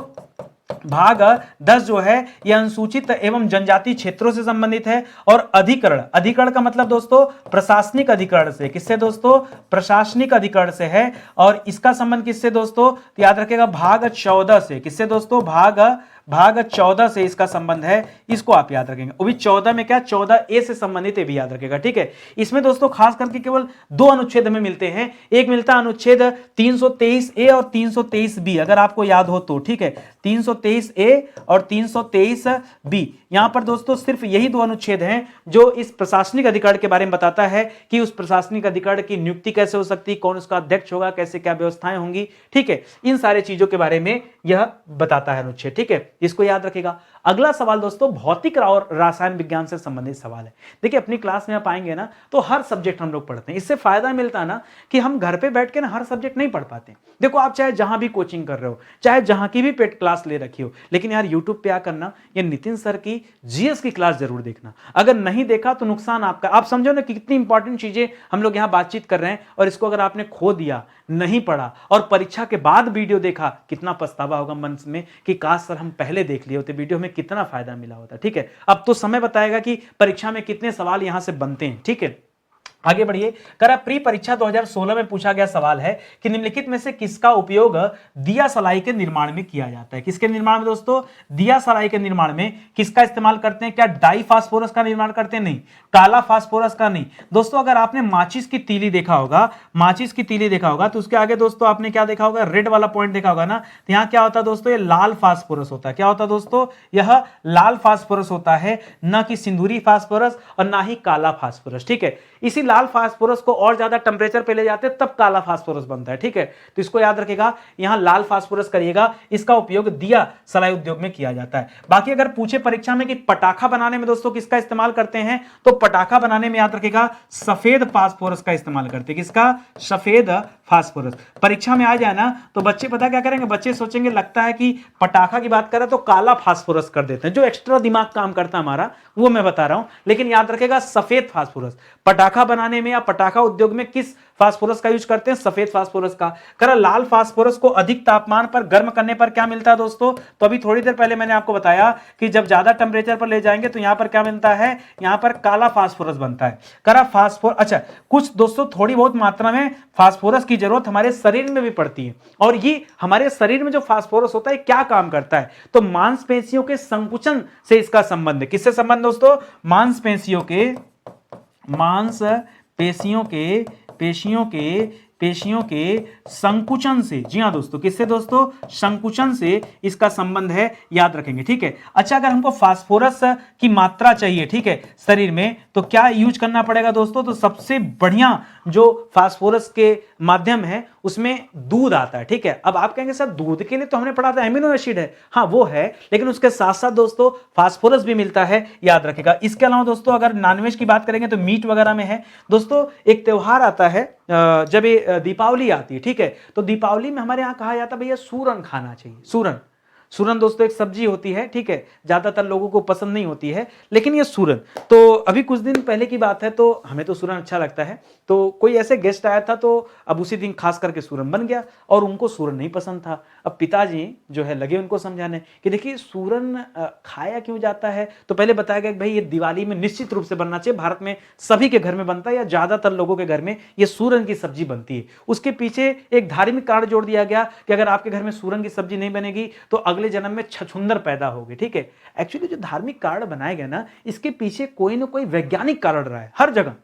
भाग 10 जो है यह अनुसूचित एवं जनजातीय क्षेत्रों से संबंधित है। और अधिकरण का मतलब दोस्तों प्रशासनिक अधिकरण से, किससे दोस्तों, प्रशासनिक अधिकरण से है। और इसका संबंध किससे दोस्तों, तो याद रखेगा भाग 14 से, किससे दोस्तों, भाग 14 से इसका संबंध है, इसको आप याद रखेंगे। वो भी 14 में क्या, 14A से संबंधित है, भी याद रखेगा। ठीक है, इसमें दोस्तों खास करके केवल 2 अनुच्छेद हमें मिलते हैं। एक मिलता है अनुच्छेद 323A और 323B, अगर आपको याद हो तो। ठीक है, 323A और 323B, यहां पर दोस्तों सिर्फ यही 2 अनुच्छेद हैं जो इस प्रशासनिक अधिकरण के बारे में बताता है कि उस प्रशासनिक अधिकरण की नियुक्ति कैसे हो सकती, कौन उसका अध्यक्ष होगा, कैसे क्या व्यवस्थाएं होंगी। ठीक है, इन सारे चीजों के बारे में यह बताता है अनुच्छेद। ठीक है, इसको याद रखेगा। अगला सवाल दोस्तों भौतिक और रसायन विज्ञान से संबंधित सवाल है। देखिए अपनी क्लास में आप आएंगे ना तो हर सब्जेक्ट हम लोग पढ़ते हैं, इससे फायदा मिलता है ना कि हम घर पे बैठ के ना हर सब्जेक्ट नहीं पढ़ पाते। देखो आप चाहे जहां भी कोचिंग कर रहे हो, चाहे जहां की भी पेड क्लास ले रखी हो, लेकिन यार यूट्यूब पे क्या करना, ये नितिन सर की जीएस की क्लास जरूर देखना। अगर नहीं देखा तो नुकसान आपका। आप समझो ना कि कितनी इंपॉर्टेंट चीजें हम लोग यहां बातचीत कर रहे हैं, और इसको अगर आपने खो दिया, नहीं पढ़ा और परीक्षा के बाद वीडियो देखा, कितना पछतावा होगा मन में कि काश सर हम पहले देख लिए होते, वीडियो में कितना फायदा मिला होता। ठीक है, अब तो समय बताएगा कि परीक्षा में कितने सवाल यहां से बनते हैं। ठीक है, आगे बढ़िए। करा प्री परीक्षा 2016 में पूछा गया सवाल है कि निम्नलिखित में से किसका उपयोग दिया सलाई के निर्माण में किया जाता है। किसके निर्माण में दोस्तों? दिया सलाई के निर्माण में किसका इस्तेमाल करते हैं? क्या डाई फास्फोरस का निर्माण करते हैं? नहीं। काला फास्फोरस का नहीं दोस्तों। अगर आपने माचिस की तीली देखा होगा, माचिस की तीली देखा होगा, तो उसके आगे दोस्तों आपने क्या देखा होगा? रेड वाला पॉइंट देखा होगा ना। तो यहां क्या होता है दोस्तों? ये लाल फास्फोरस होता है। क्या होता है दोस्तों? यह लाल फास्फोरस होता है, ना कि सिंदूरी फास्फोरस और ना ही काला फास्फोरस। ठीक है, इसी लाल फास्फोरस को और ज्यादा टेंपरेचर पे ले जाते हैं तब काला फास्फोरस बनता है। ठीक है, तो इसको याद रखिएगा, यहां लाल फास्फोरस करिएगा, इसका उपयोग दिया सलाई उद्योग में किया जाता है। बाकी अगर पूछे परीक्षा में कि पटाखा बनाने में दोस्तों किसका इस्तेमाल करते हैं, तो पटाखा बनाने में याद रखिएगा सफेद फास्फोरस का इस्तेमाल करते हैं। किसका? सफेद फास्फोरस। परीक्षा में आ जाए ना तो बच्चे पता क्या करेंगे? बच्चे सोचेंगे लगता है कि पटाखा की बात करें तो काला फास्फोरस कर देते हैं। जो एक्स्ट्रा दिमाग काम करता है हमारा वो मैं बता रहा हूं, लेकिन याद रखेगा सफेद फास्फोरस। पटाखा बनाने में या पटाखा उद्योग में किस फास्फोरस का यूज करते हैं? सफेद फास्फोरस का। करा लाल फास्फोरस को अधिक तापमान पर गर्म करने पर क्या मिलता है दोस्तों? तो अभी थोड़ी देर पहले मैंने आपको बताया कि जब ज्यादा टेंपरेचर पर ले जाएंगे तो यहां पर क्या बनता है? यहां पर काला फास्फोरस बनता है। करा फास्फोरस, अच्छा कुछ दोस्तों थोड़ी बहुत मात्रा में फास्फोरस की जरूरत हमारे शरीर में भी पड़ती है, और ये हमारे शरीर में जो फास्फोरस होता है क्या काम करता है? तो मांसपेशियों के संकुचन से इसका संबंध है। किससे संबंध दोस्तों? मांसपेशियों के पेशियों के संकुचन से। जी हां दोस्तों, किससे दोस्तों? संकुचन से इसका संबंध है, याद रखेंगे। ठीक है, अच्छा अगर हमको फास्फोरस की मात्रा चाहिए, ठीक है, शरीर में, तो क्या यूज करना पड़ेगा दोस्तों? तो सबसे बढ़िया जो फास्फोरस के माध्यम है उसमें दूध आता है। ठीक है, अब आप कहेंगे सर दूध के लिए तो हमने पढ़ा था एमिनो एसिड है। हाँ वो है, लेकिन उसके साथ साथ दोस्तों फास्फोरस भी मिलता है, याद रखेगा। इसके अलावा दोस्तों अगर नॉनवेज की बात करेंगे तो मीट वगैरह में है। दोस्तों एक त्योहार आता है जब ये दीपावली आती है, ठीक है, तो दीपावली में हमारे यहाँ कहा जाता है भैया सूरन खाना चाहिए। सूरन, सूरन दोस्तों एक सब्जी होती है, ठीक है, ज्यादातर लोगों को पसंद नहीं होती है, लेकिन ये सूरन, तो अभी कुछ दिन पहले की बात है, तो हमें तो सूरन अच्छा लगता है, तो कोई ऐसे गेस्ट आया था, तो अब उसी दिन खास करके सूरन बन गया और उनको सूरन नहीं पसंद था। अब पिताजी जो है लगे उनको समझाने कि देखिए सूरन खाया क्यों जाता है, तो पहले बताया गया कि भाई ये दिवाली में निश्चित रूप से बनना चाहिए, भारत में सभी के घर में बनता है या ज्यादातर लोगों के घर में ये सूरन की सब्जी बनती है। उसके पीछे एक धार्मिक कारण जोड़ दिया गया कि अगर आपके घर में सूरन की सब्जी नहीं बनेगी तो अगले जन्म में छछूंदर पैदा होगी। ठीक है, एक्चुअली जो धार्मिक कारण बनाए गए ना, इसके पीछे कोई ना कोई वैज्ञानिक कारण रहा है। हर जगह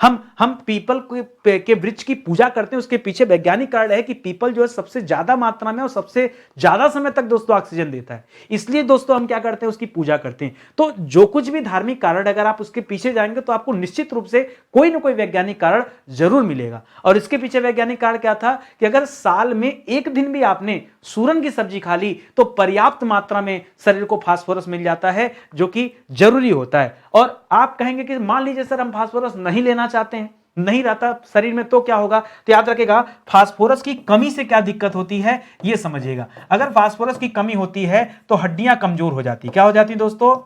हम पीपल के वृक्ष की पूजा करते हैं, उसके पीछे वैज्ञानिक कारण है कि पीपल जो है सबसे ज्यादा मात्रा में और सबसे ज्यादा समय तक दोस्तों ऑक्सीजन देता है, इसलिए दोस्तों हम क्या करते हैं, उसकी पूजा करते हैं। तो जो कुछ भी धार्मिक कारण अगर आप उसके पीछे जाएंगे तो आपको निश्चित रूप से कोई ना कोई वैज्ञानिक कारण जरूर मिलेगा। और इसके पीछे वैज्ञानिक कारण क्या था कि अगर साल में एक दिन भी आपने सूरन की सब्जी खा ली तो पर्याप्त मात्रा में शरीर को फास्फोरस मिल जाता है, जो कि जरूरी होता है। और आप कहेंगे कि मान लीजिए सर हम फास्फोरस नहीं लेना चाहते हैं, नहीं रहता शरीर में, तो क्या होगा? तो याद रखेगा फास्फोरस की कमी से क्या दिक्कत होती है यह समझिएगा। अगर फास्फोरस की कमी होती है तो हड्डियां कमजोर हो जाती। क्या हो जाती दोस्तों?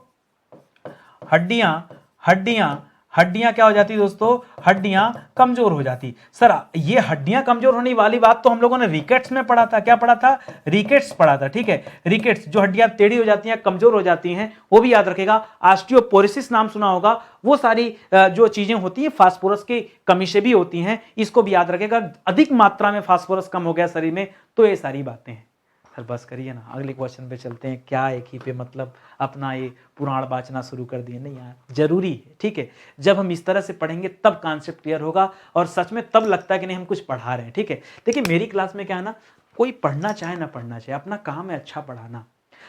हड्डियां क्या हो जाती दोस्तों? हड्डियां कमजोर हो जाती। सर ये हड्डियां कमजोर होने वाली बात तो हम लोगों ने रिकेट्स में पढ़ा था। क्या पढ़ा था? रिकेट्स पढ़ा था। ठीक है, रिकेट्स जो हड्डियां टेढ़ी हो जाती हैं, कमजोर हो जाती हैं, वो भी याद रखेगा। ऑस्टियोपोरोसिस नाम सुना होगा, वो सारी जो चीजें होती हैं फास्फोरस की कमी से भी होती हैं, इसको भी याद रखेगा। अधिक मात्रा में फास्फोरस कम हो गया शरीर में तो ये सारी बातें हैं। सर बस करिए ना, अगले क्वेश्चन पे चलते हैं। क्या एक ही पे मतलब अपना ये पुराण बांचना शुरू कर दिए? नहीं यार, जरूरी है। ठीक है, जब हम इस तरह से पढ़ेंगे तब कॉन्सेप्ट क्लियर होगा और सच में तब लगता है कि नहीं हम कुछ पढ़ा रहे हैं। ठीक है, देखिए मेरी क्लास में क्या है ना, कोई पढ़ना चाहे ना पढ़ना चाहे, अपना काम है अच्छा पढ़ाना।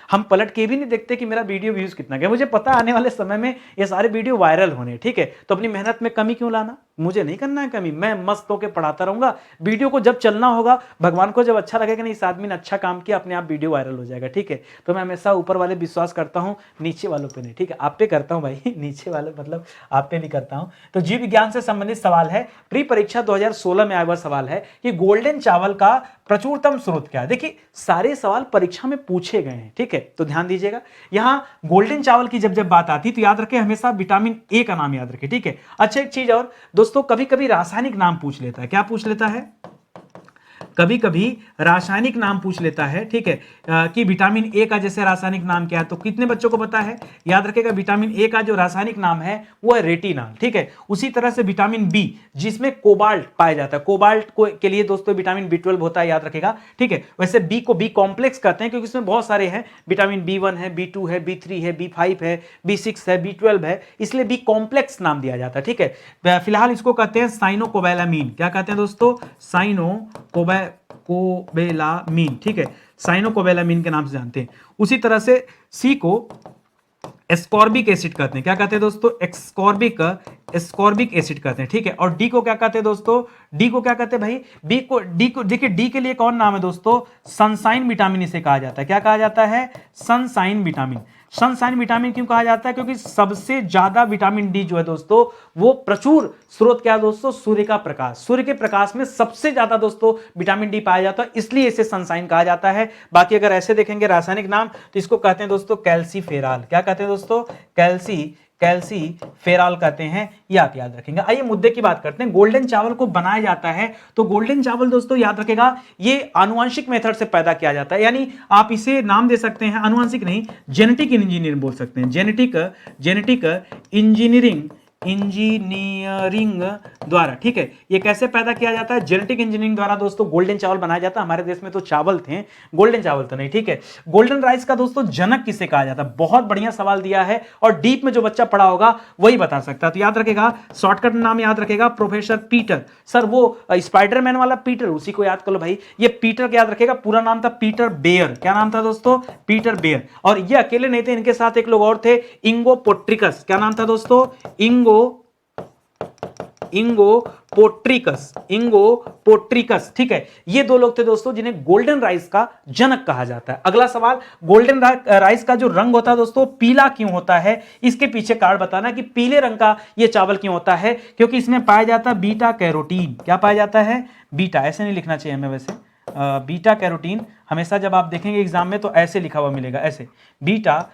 हम पलट के भी नहीं देखते कि मेरा वीडियो व्यूज कितना गया। मुझे पता आने वाले समय में ये सारे वीडियो वायरल होने। ठीक है, तो अपनी मेहनत में कमी क्यों लाना? मुझे नहीं करना है कमी, मैं मस्त होकर पढ़ाता रहूंगा। वीडियो को जब चलना होगा, भगवान को जब अच्छा लगेगा नहीं इस आदमी ने अच्छा काम किया, अपने आप वीडियो वायरल हो जाएगा। ठीक है, तो मैं हमेशा ऊपर वाले विश्वास करता हूँ, नीचे वालों पे नहीं। ठीक है, आप पे करता हूँ भाई, नीचे वाले मतलब आप पे नहीं करता हूँ। तो जीव विज्ञान से संबंधित सवाल है, प्री परीक्षा 2016 में आया हुआ सवाल है कि गोल्डन चावल का प्रचुरतम स्रोत क्या है। देखिए सारे सवाल परीक्षा में पूछे गए हैं। ठीक है, तो ध्यान दीजिएगा, यहां गोल्डन चावल की जब बात आती है तो याद रखें हमेशा विटामिन ए का नाम याद रखें। ठीक है, अच्छा एक चीज और दोस्तों, कभी कभी रासायनिक नाम पूछ लेता है। क्या पूछ लेता है? कभी कभी रासायनिक नाम पूछ लेता है, ठीक है, कि विटामिन ए का जैसे रासायनिक नाम क्या है, तो कितने बच्चों को पता है? याद रखेगा विटामिन ए का जो रासायनिक नाम है वो है रेटिनॉल, ठीक है। उसी तरह से विटामिन बी जिसमें कोबाल्ट पाया जाता है, कोबाल्ट को के लिए दोस्तों विटामिन बी12 होता है, याद रखेगा, ठीक है। वैसे बी को बी कॉम्प्लेक्स कहते हैं क्योंकि इसमें बहुत सारे हैं, विटामिन बी1 है, बी2 है, बी3 है, बी5 है, बी6 है, बी12 है, इसलिए बी कॉम्प्लेक्स नाम दिया जाता है, ठीक है। फिलहाल इसको कहते हैं साइनोकोबैलामीन। क्या कहते हैं दोस्तों? साइनोकोबैलामीन, ठीक है, साइनोकोबैलामीन के नाम से जानते हैं। उसी तरह से सी को एस्कॉर्बिक एसिड कहते हैं। क्या कहते हैं दोस्तों? एस्कॉर्बिक एसिड कहते हैं, ठीक है। और डी को क्या कहते हैं दोस्तों? डी को क्या कहते हैं भाई? डी को देखिए, डी के लिए कौन नाम है दोस्तों? सनसाइन विटामिन इसे कहा जाता है। क्या कहा जाता है? Sunshine vitamin. सनसाइन विटामिन क्यों कहा जाता है? क्योंकि सबसे ज्यादा विटामिन डी जो है दोस्तों वो प्रचुर स्रोत क्या है दोस्तों? सूर्य का प्रकाश। सूर्य के प्रकाश में सबसे ज्यादा दोस्तों विटामिन डी पाया जाता है, इसलिए इसे सनसाइन कहा जाता है। बाकी अगर ऐसे देखेंगे रासायनिक नाम तो इसको कहते हैं दोस्तों कैल्सीफेराल। क्या कहते हैं दोस्तों? कैल्सीफेराल कहते हैं, ये आप याद रखेंगे। आइए मुद्दे की बात करते हैं। गोल्डन चावल को बनाया जाता है तो गोल्डन चावल दोस्तों याद रखेगा ये आनुवंशिक मेथड से पैदा किया जाता है, यानी आप इसे नाम दे सकते हैं, आनुवंशिक नहीं, जेनेटिक इंजीनियरिंग बोल सकते हैं, जेनेटिक इंजीनियरिंग द्वारा, ठीक है। ये कैसे पैदा किया जाता है? जेनेटिक इंजीनियरिंग द्वारा दोस्तों गोल्डन चावल बनाया जाता है। हमारे देश में तो चावल थे, गोल्डन चावल तो नहीं, ठीक है। गोल्डन राइस का दोस्तों जनक किसे कहा जाता है? बहुत बढ़िया सवाल दिया है और डीप में जो बच्चा पढ़ा होगा वही बता सकता है। तो याद रखेगा, शॉर्टकट नाम याद रखेगा, प्रोफेसर पीटर। सर वो स्पाइडरमैन वाला पीटर, उसी को याद कर लो भाई। ये पीटर का याद रखेगा, पूरा नाम था पीटर बेयर। क्या नाम था दोस्तों? Peter Bayer. और ये अकेले नहीं थे, इनके साथ एक लोग और थे, इंगो पोट्रिकस। क्या नाम था दोस्तों? इंगो पोट्रिकस, ठीक है। ये दो लोग थे दोस्तों जिन्हें गोल्डन राइस का जनक कहा जाता है। अगला सवाल, गोल्डन राइस का जो रंग होता है दोस्तों पीला क्यों होता है? इसके पीछे कारण बताना कि पीले रंग का ये चावल क्यों होता है। क्योंकि इसमें पाया जाता है बीटा कैरोटीन। क्या पाया जाता है? बीटा, ऐसे नहीं लिखना चाहिए हमें वैसे, बीटा कैरोटीन हमेशा जब आप देखेंगे एग्जाम में तो ऐसे लिखा हुआ मिलेगा, ऐसे बीटा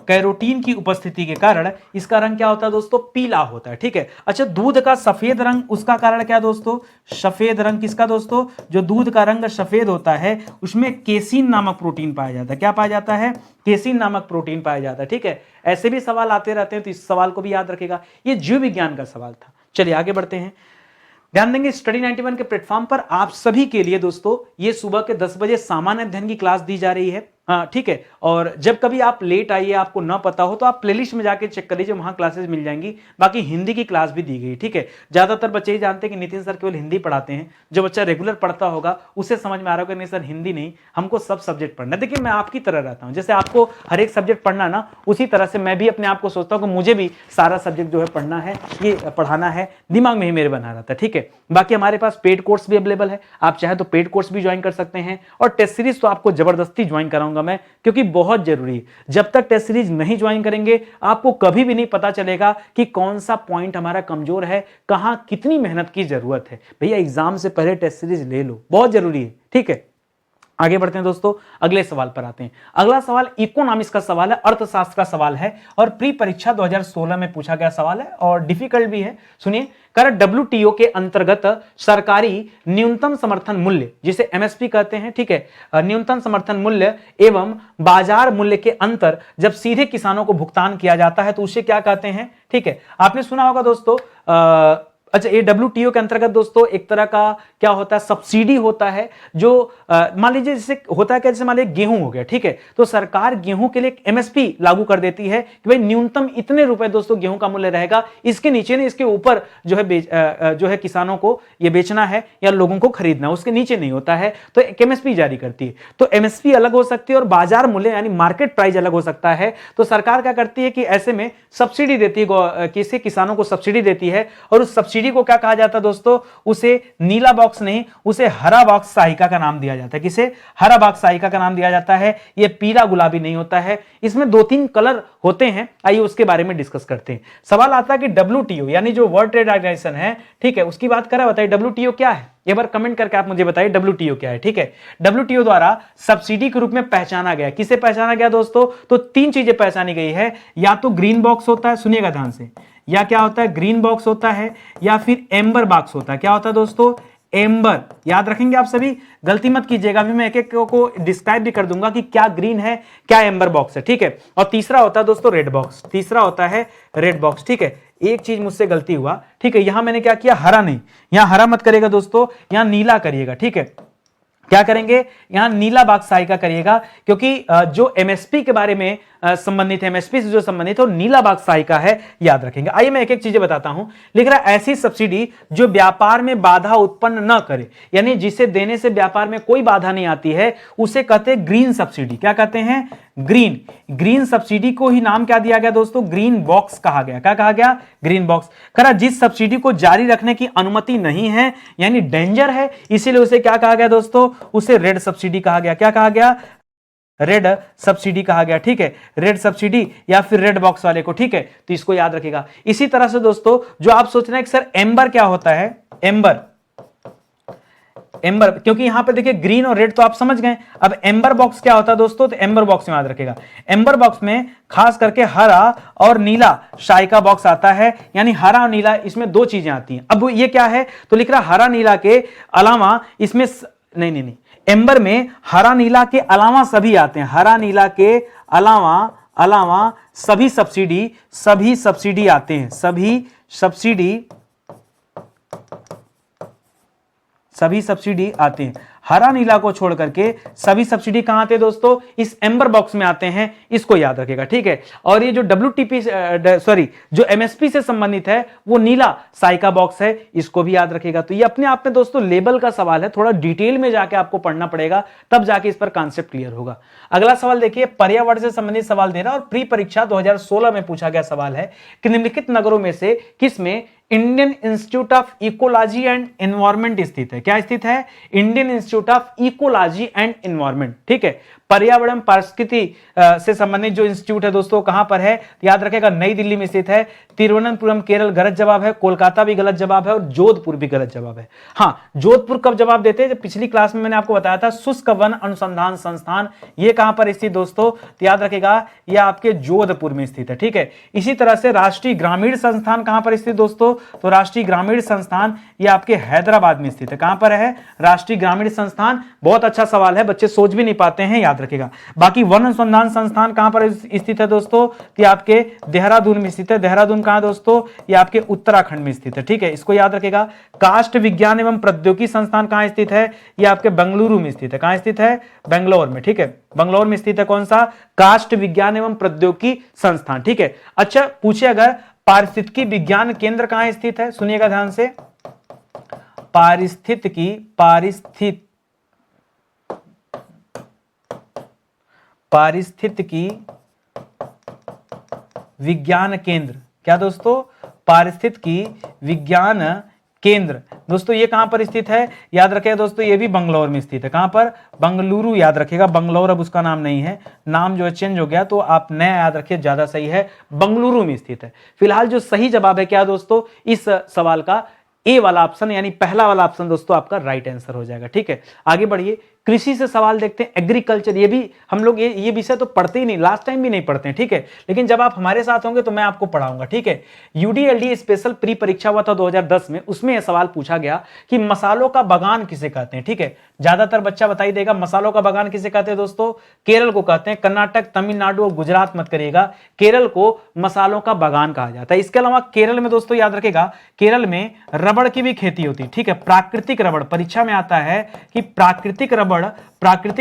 कैरोटीन की उपस्थिति के कारण इसका रंग क्या होता है दोस्तों? पीला होता है, ठीक है। अच्छा, दूध का सफेद रंग, उसका कारण क्या दोस्तों? सफेद रंग किसका दोस्तों? जो दूध का रंग सफेद होता है उसमें केसिन नामक प्रोटीन पाया जाता है। क्या पाया जाता है? केसिन नामक प्रोटीन पाया जाता है, ठीक है। ऐसे भी सवाल आते रहते हैं तो इस सवाल को भी याद रखेगा। ये जीव विज्ञान का सवाल था। चलिए आगे बढ़ते हैं। ध्यान देंगे, स्टडी 91 के प्लेटफॉर्म पर आप सभी के लिए दोस्तों ये सुबह के 10 बजे सामान्य अध्ययन की क्लास दी जा रही है, हाँ ठीक है। और जब कभी आप लेट आइए, आपको ना पता हो तो आप प्लेलिस्ट में जाके चेक कर लीजिए, वहां क्लासेस मिल जाएंगी। बाकी हिंदी की क्लास भी दी गई, ठीक है। ज्यादातर बच्चे ही जानते हैं कि नितिन सर केवल हिंदी पढ़ाते हैं। जो बच्चा रेगुलर पढ़ता होगा उसे समझ में आ रहा होगा नहीं सर हिंदी नहीं, हमको सब सब्जेक्ट पढ़ना है। देखिए मैं आपकी तरह रहता हूं, जैसे आपको हर एक सब्जेक्ट पढ़ना ना, उसी तरह से मैं भी अपने आप को सोचता हूं कि मुझे भी सारा सब्जेक्ट जो है पढ़ना है, ये पढ़ाना है, दिमाग में ही मेरे बना रहता है, ठीक है। बाकी हमारे पास पेड कोर्स भी अवेलेबल है, आप चाहे तो पेड कोर्स भी ज्वाइन कर सकते हैं। और टेस्ट सीरीज तो आपको जबरदस्ती ज्वाइन कराऊंगा मैं, क्योंकि बहुत जरूरी है। जब तक टेस्ट सीरीज नहीं ज्वाइन करेंगे आपको कभी भी नहीं पता चलेगा कि कौन सा पॉइंट हमारा कमजोर है, कहां कितनी मेहनत की जरूरत है। भैया एग्जाम से पहले टेस्ट सीरीज ले लो, बहुत जरूरी है, ठीक है। आगे बढ़ते हैं दोस्तों, अगले सवाल पर आते हैं। अगला सवाल इकोनॉमिक्स का सवाल है, अर्थशास्त्र का सवाल है और प्री परीक्षा 2016 में पूछा गया सवाल है और डिफिकल्ट भी है। सुनिए, कर डब्ल्यूटीओ के अंतर्गत सरकारी न्यूनतम समर्थन मूल्य, जिसे एमएसपी कहते हैं, ठीक है, न्यूनतम समर्थन मूल्य एवं बाजार मूल्य के अंतर जब सीधे किसानों को भुगतान किया जाता है तो उसे क्या कहते हैं, ठीक है। आपने सुना होगा दोस्तों, अच्छा ये डब्ल्यूटीओ के अंतर्गत दोस्तों एक तरह का क्या होता है, सब्सिडी होता है। जो मान लीजिए जैसे होता है, जैसे मान लीजिए गेहूं हो गया, ठीक है, तो सरकार गेहूं के लिए एक एमएसपी लागू कर देती है कि भाई न्यूनतम इतने रुपए दोस्तों गेहूं का मूल्य रहेगा, इसके नीचे नहीं, इसके ऊपर जो है किसानों को ये बेचना है या लोगों को खरीदना, उसके नीचे नहीं होता है, तो एक एमएसपी जारी करती है। तो एमएसपी अलग हो सकती है और बाजार मूल्य यानी मार्केट प्राइस अलग हो सकता है। तो सरकार क्या करती है कि ऐसे में सब्सिडी देती है, किसी किसानों को सब्सिडी देती है और उस सब्सिडी को क्या कहा जाता है दोस्तों? उसे नीला बॉक्स नहीं, उसे हरा बॉक्स सहायिका का नाम दिया जाता है। किसे? हरा बॉक्स सहायिका का नाम दिया जाता है। यह पीला गुलाबी नहीं होता है, इसमें 2-3 कलर होते हैं। आइए उसके बारे में डिस्कस करते हैं। सवाल आता है कि डब्ल्यूटीओ यानी जो वर्ल्ड ट्रेड ऑर्गेनाइजेशन है, ठीक है, उसकी बात करें, बताइए डब्ल्यूटीओ क्या है? एक बार कमेंट करके आप मुझे बताइए डब्ल्यूटीओ क्या है, ठीक है। डब्ल्यूटीओ द्वारा सब्सिडी के रूप में पहचाना गया, किसे पहचाना गया दोस्तों? तो 3 चीजें पहचानी गई है, या तो ग्रीन बॉक्स होता है, सुनिएगा ध्यान से, या क्या होता है, ग्रीन बॉक्स होता है, या फिर एम्बर बॉक्स होता है। क्या होता है दोस्तों? एम्बर, याद रखेंगे आप सभी, गलती मत कीजिएगा, अभी मैं एक एक को डिस्क्राइब भी कर दूंगा कि क्या ग्रीन है क्या एम्बर बॉक्स है, ठीक है। और तीसरा होता है दोस्तों रेड बॉक्स, तीसरा होता है रेड बॉक्स, ठीक है। एक चीज मुझसे गलती हुआ, ठीक है, यहां मैंने क्या किया, हरा नहीं, यहां हरा मत करिएगा दोस्तों, यहां नीला करिएगा, ठीक है। क्या करेंगे, यहां नीला बॉक्स सहायिका करिएगा, क्योंकि जो एमएसपी के बारे में संबंधित है, एमएसपी से जो संबंधित है, नीला बॉक्स सहायिका है, याद रखेंगे। आइए मैं एक एक चीजें बताता हूं। लिख रहा है ऐसी सब्सिडी जो व्यापार में बाधा उत्पन्न न करे, यानी जिसे देने से व्यापार में कोई बाधा नहीं आती है, उसे कहते हैं ग्रीन सब्सिडी। क्या कहते हैं, ग्रीन। ग्रीन सब्सिडी को ही नाम क्या दिया गया दोस्तों, ग्रीन बॉक्स कहा गया। क्या कहा गया, ग्रीन बॉक्स। करा जिस सब्सिडी को जारी रखने की अनुमति नहीं है, यानी डेंजर है, इसीलिए उसे क्या कहा गया दोस्तों, उसे रेड सब्सिडी कहा गया। क्या कहा गया, रेड सब्सिडी कहा गया, ठीक है, रेड सब्सिडी या फिर रेड बॉक्स वाले को, ठीक है। तो इसको याद रखिएगा। इसी तरह से दोस्तों जो आप सोच रहे हैं कि सर एम्बर क्या होता है, एम्बर, एम्बर, क्योंकि यहां पे देखिए ग्रीन और रेड तो आप समझ गए। अब एम्बर बॉक्स क्या होता है दोस्तों, तो एम्बर बॉक्स में याद रखेगा, एम्बर बॉक्स में खास करके हरा और नीला सहायिका बॉक्स आता है, यानी हरा और नीला, इसमें दो चीजें आती हैं। अब ये क्या है, तो लिख रहा हरा नीला के अलावा इसमें नहीं, एम्बर में हरा नीला के अलावा सभी आते हैं, हरा नीला के अलावा सभी सब्सिडी आते हैं, सभी सब्सिडी आते हैं। हरा नीला को छोड़ करके सभी सब्सिडी कहां आते हैं दोस्तों, इस एम्बर बॉक्स में आते हैं, इसको याद रखेगा, ठीक है। और ये जो जो एमएसपी से संबंधित है वो नीला सहायिका बॉक्स है, इसको भी याद रखेगा। तो ये अपने आप में दोस्तों लेबल का सवाल है, थोड़ा डिटेल में जाके आपको पढ़ना पड़ेगा, तब जाके इस पर कॉन्सेप्ट क्लियर होगा। अगला सवाल देखिए, पर्यावरण से संबंधित सवाल दे रहा है और प्री परीक्षा 2016 में पूछा गया सवाल है कि निम्नलिखित नगरों में से किसमें Indian institute of ecology and environment स्थित है। क्या स्थित है, Indian institute of ecology and environment, ठीक है। पर्यावरण पारिस्थिति से संबंधित जो इंस्टीट्यूट है दोस्तों कहां पर है, तो याद रखेगा नई दिल्ली में स्थित है। तिरुवनंतपुरम केरल गलत जवाब है, कोलकाता भी गलत जवाब है और जोधपुर भी गलत जवाब है। हाँ, जोधपुर कब जवाब देते हैं, जब पिछली क्लास में मैंने आपको बताया था शुष्क वन अनुसंधान संस्थान, ये कहां पर स्थित दोस्तों, तो याद रखेगा यह आपके जोधपुर में स्थित है, ठीक है। इसी तरह से राष्ट्रीय ग्रामीण संस्थान कहां पर स्थित दोस्तों, तो राष्ट्रीय ग्रामीण संस्थान ये आपके हैदराबाद में स्थित है। कहां पर है, राष्ट्रीय ग्रामीण संस्थान। बहुत अच्छा सवाल है, बच्चे सोच भी नहीं पाते हैं, याद रखेगा। बाकी वन अनुसंधान संस्थान कहां पर स्थित है दोस्तों, ये आपके देहरादून में स्थित है। देहरादून कहां दोस्तों, ये आपके उत्तराखंड में स्थित है, ठीक है, इसको याद रखेगा। काष्ठ विज्ञान एवं प्रौद्योगिकी संस्थान कहां स्थित है, ये आपके बेंगलुरु में स्थित है। कहां स्थित है, बेंगलोर में, ठीक है, बेंगलोर में स्थित है। कौन सा, काष्ठ विज्ञान एवं प्रौद्योगिकी संस्थान, ठीक है। अच्छा पूछे अगर पारिस्थितिकी विज्ञान केंद्र कहां स्थित है, सुनिएगा ध्यान से, पारिस्थितिकी विज्ञान केंद्र, क्या दोस्तों, पारिस्थितिकी विज्ञान केंद्र दोस्तों ये कहां पर स्थित है, याद रखिएगा दोस्तों, ये भी बंगलौर में स्थित है। कहां पर, बंगलुरु, याद रखिएगा, बंगलौर अब उसका नाम नहीं है, नाम जो है चेंज हो गया, तो आप नया याद रखिए, ज्यादा सही है, बंगलुरु में स्थित है। फिलहाल जो सही जवाब है क्या दोस्तों, इस सवाल का ए वाला ऑप्शन, यानी पहला वाला ऑप्शन दोस्तों आपका राइट आंसर हो जाएगा, ठीक है। आगे बढ़िए, कृषि से सवाल देखते हैं, एग्रीकल्चर, ये भी हम लोग ये विषय तो पढ़ते ही नहीं, लास्ट टाइम भी नहीं पढ़ते हैं, ठीक है, लेकिन जब आप हमारे साथ होंगे तो मैं आपको पढ़ाऊंगा, ठीक है। यूडीएलडी स्पेशल प्री परीक्षा हुआ था 2010 में, उसमें यह सवाल पूछा गया कि मसालों का बागान किसे कहते हैं, ठीक है। ज्यादातर बच्चा बताई देगा मसालों का बागान किसे कहते हैं दोस्तों, केरल को कहते हैं। कर्नाटक, तमिलनाडु और गुजरात मत करिएगा, केरल को मसालों का बागान कहा जाता है। इसके अलावा केरल में दोस्तों याद रखेगा, केरल में रबड़ की भी खेती होती है, ठीक है, प्राकृतिक रबड़, परीक्षा में आता है कि प्राकृतिक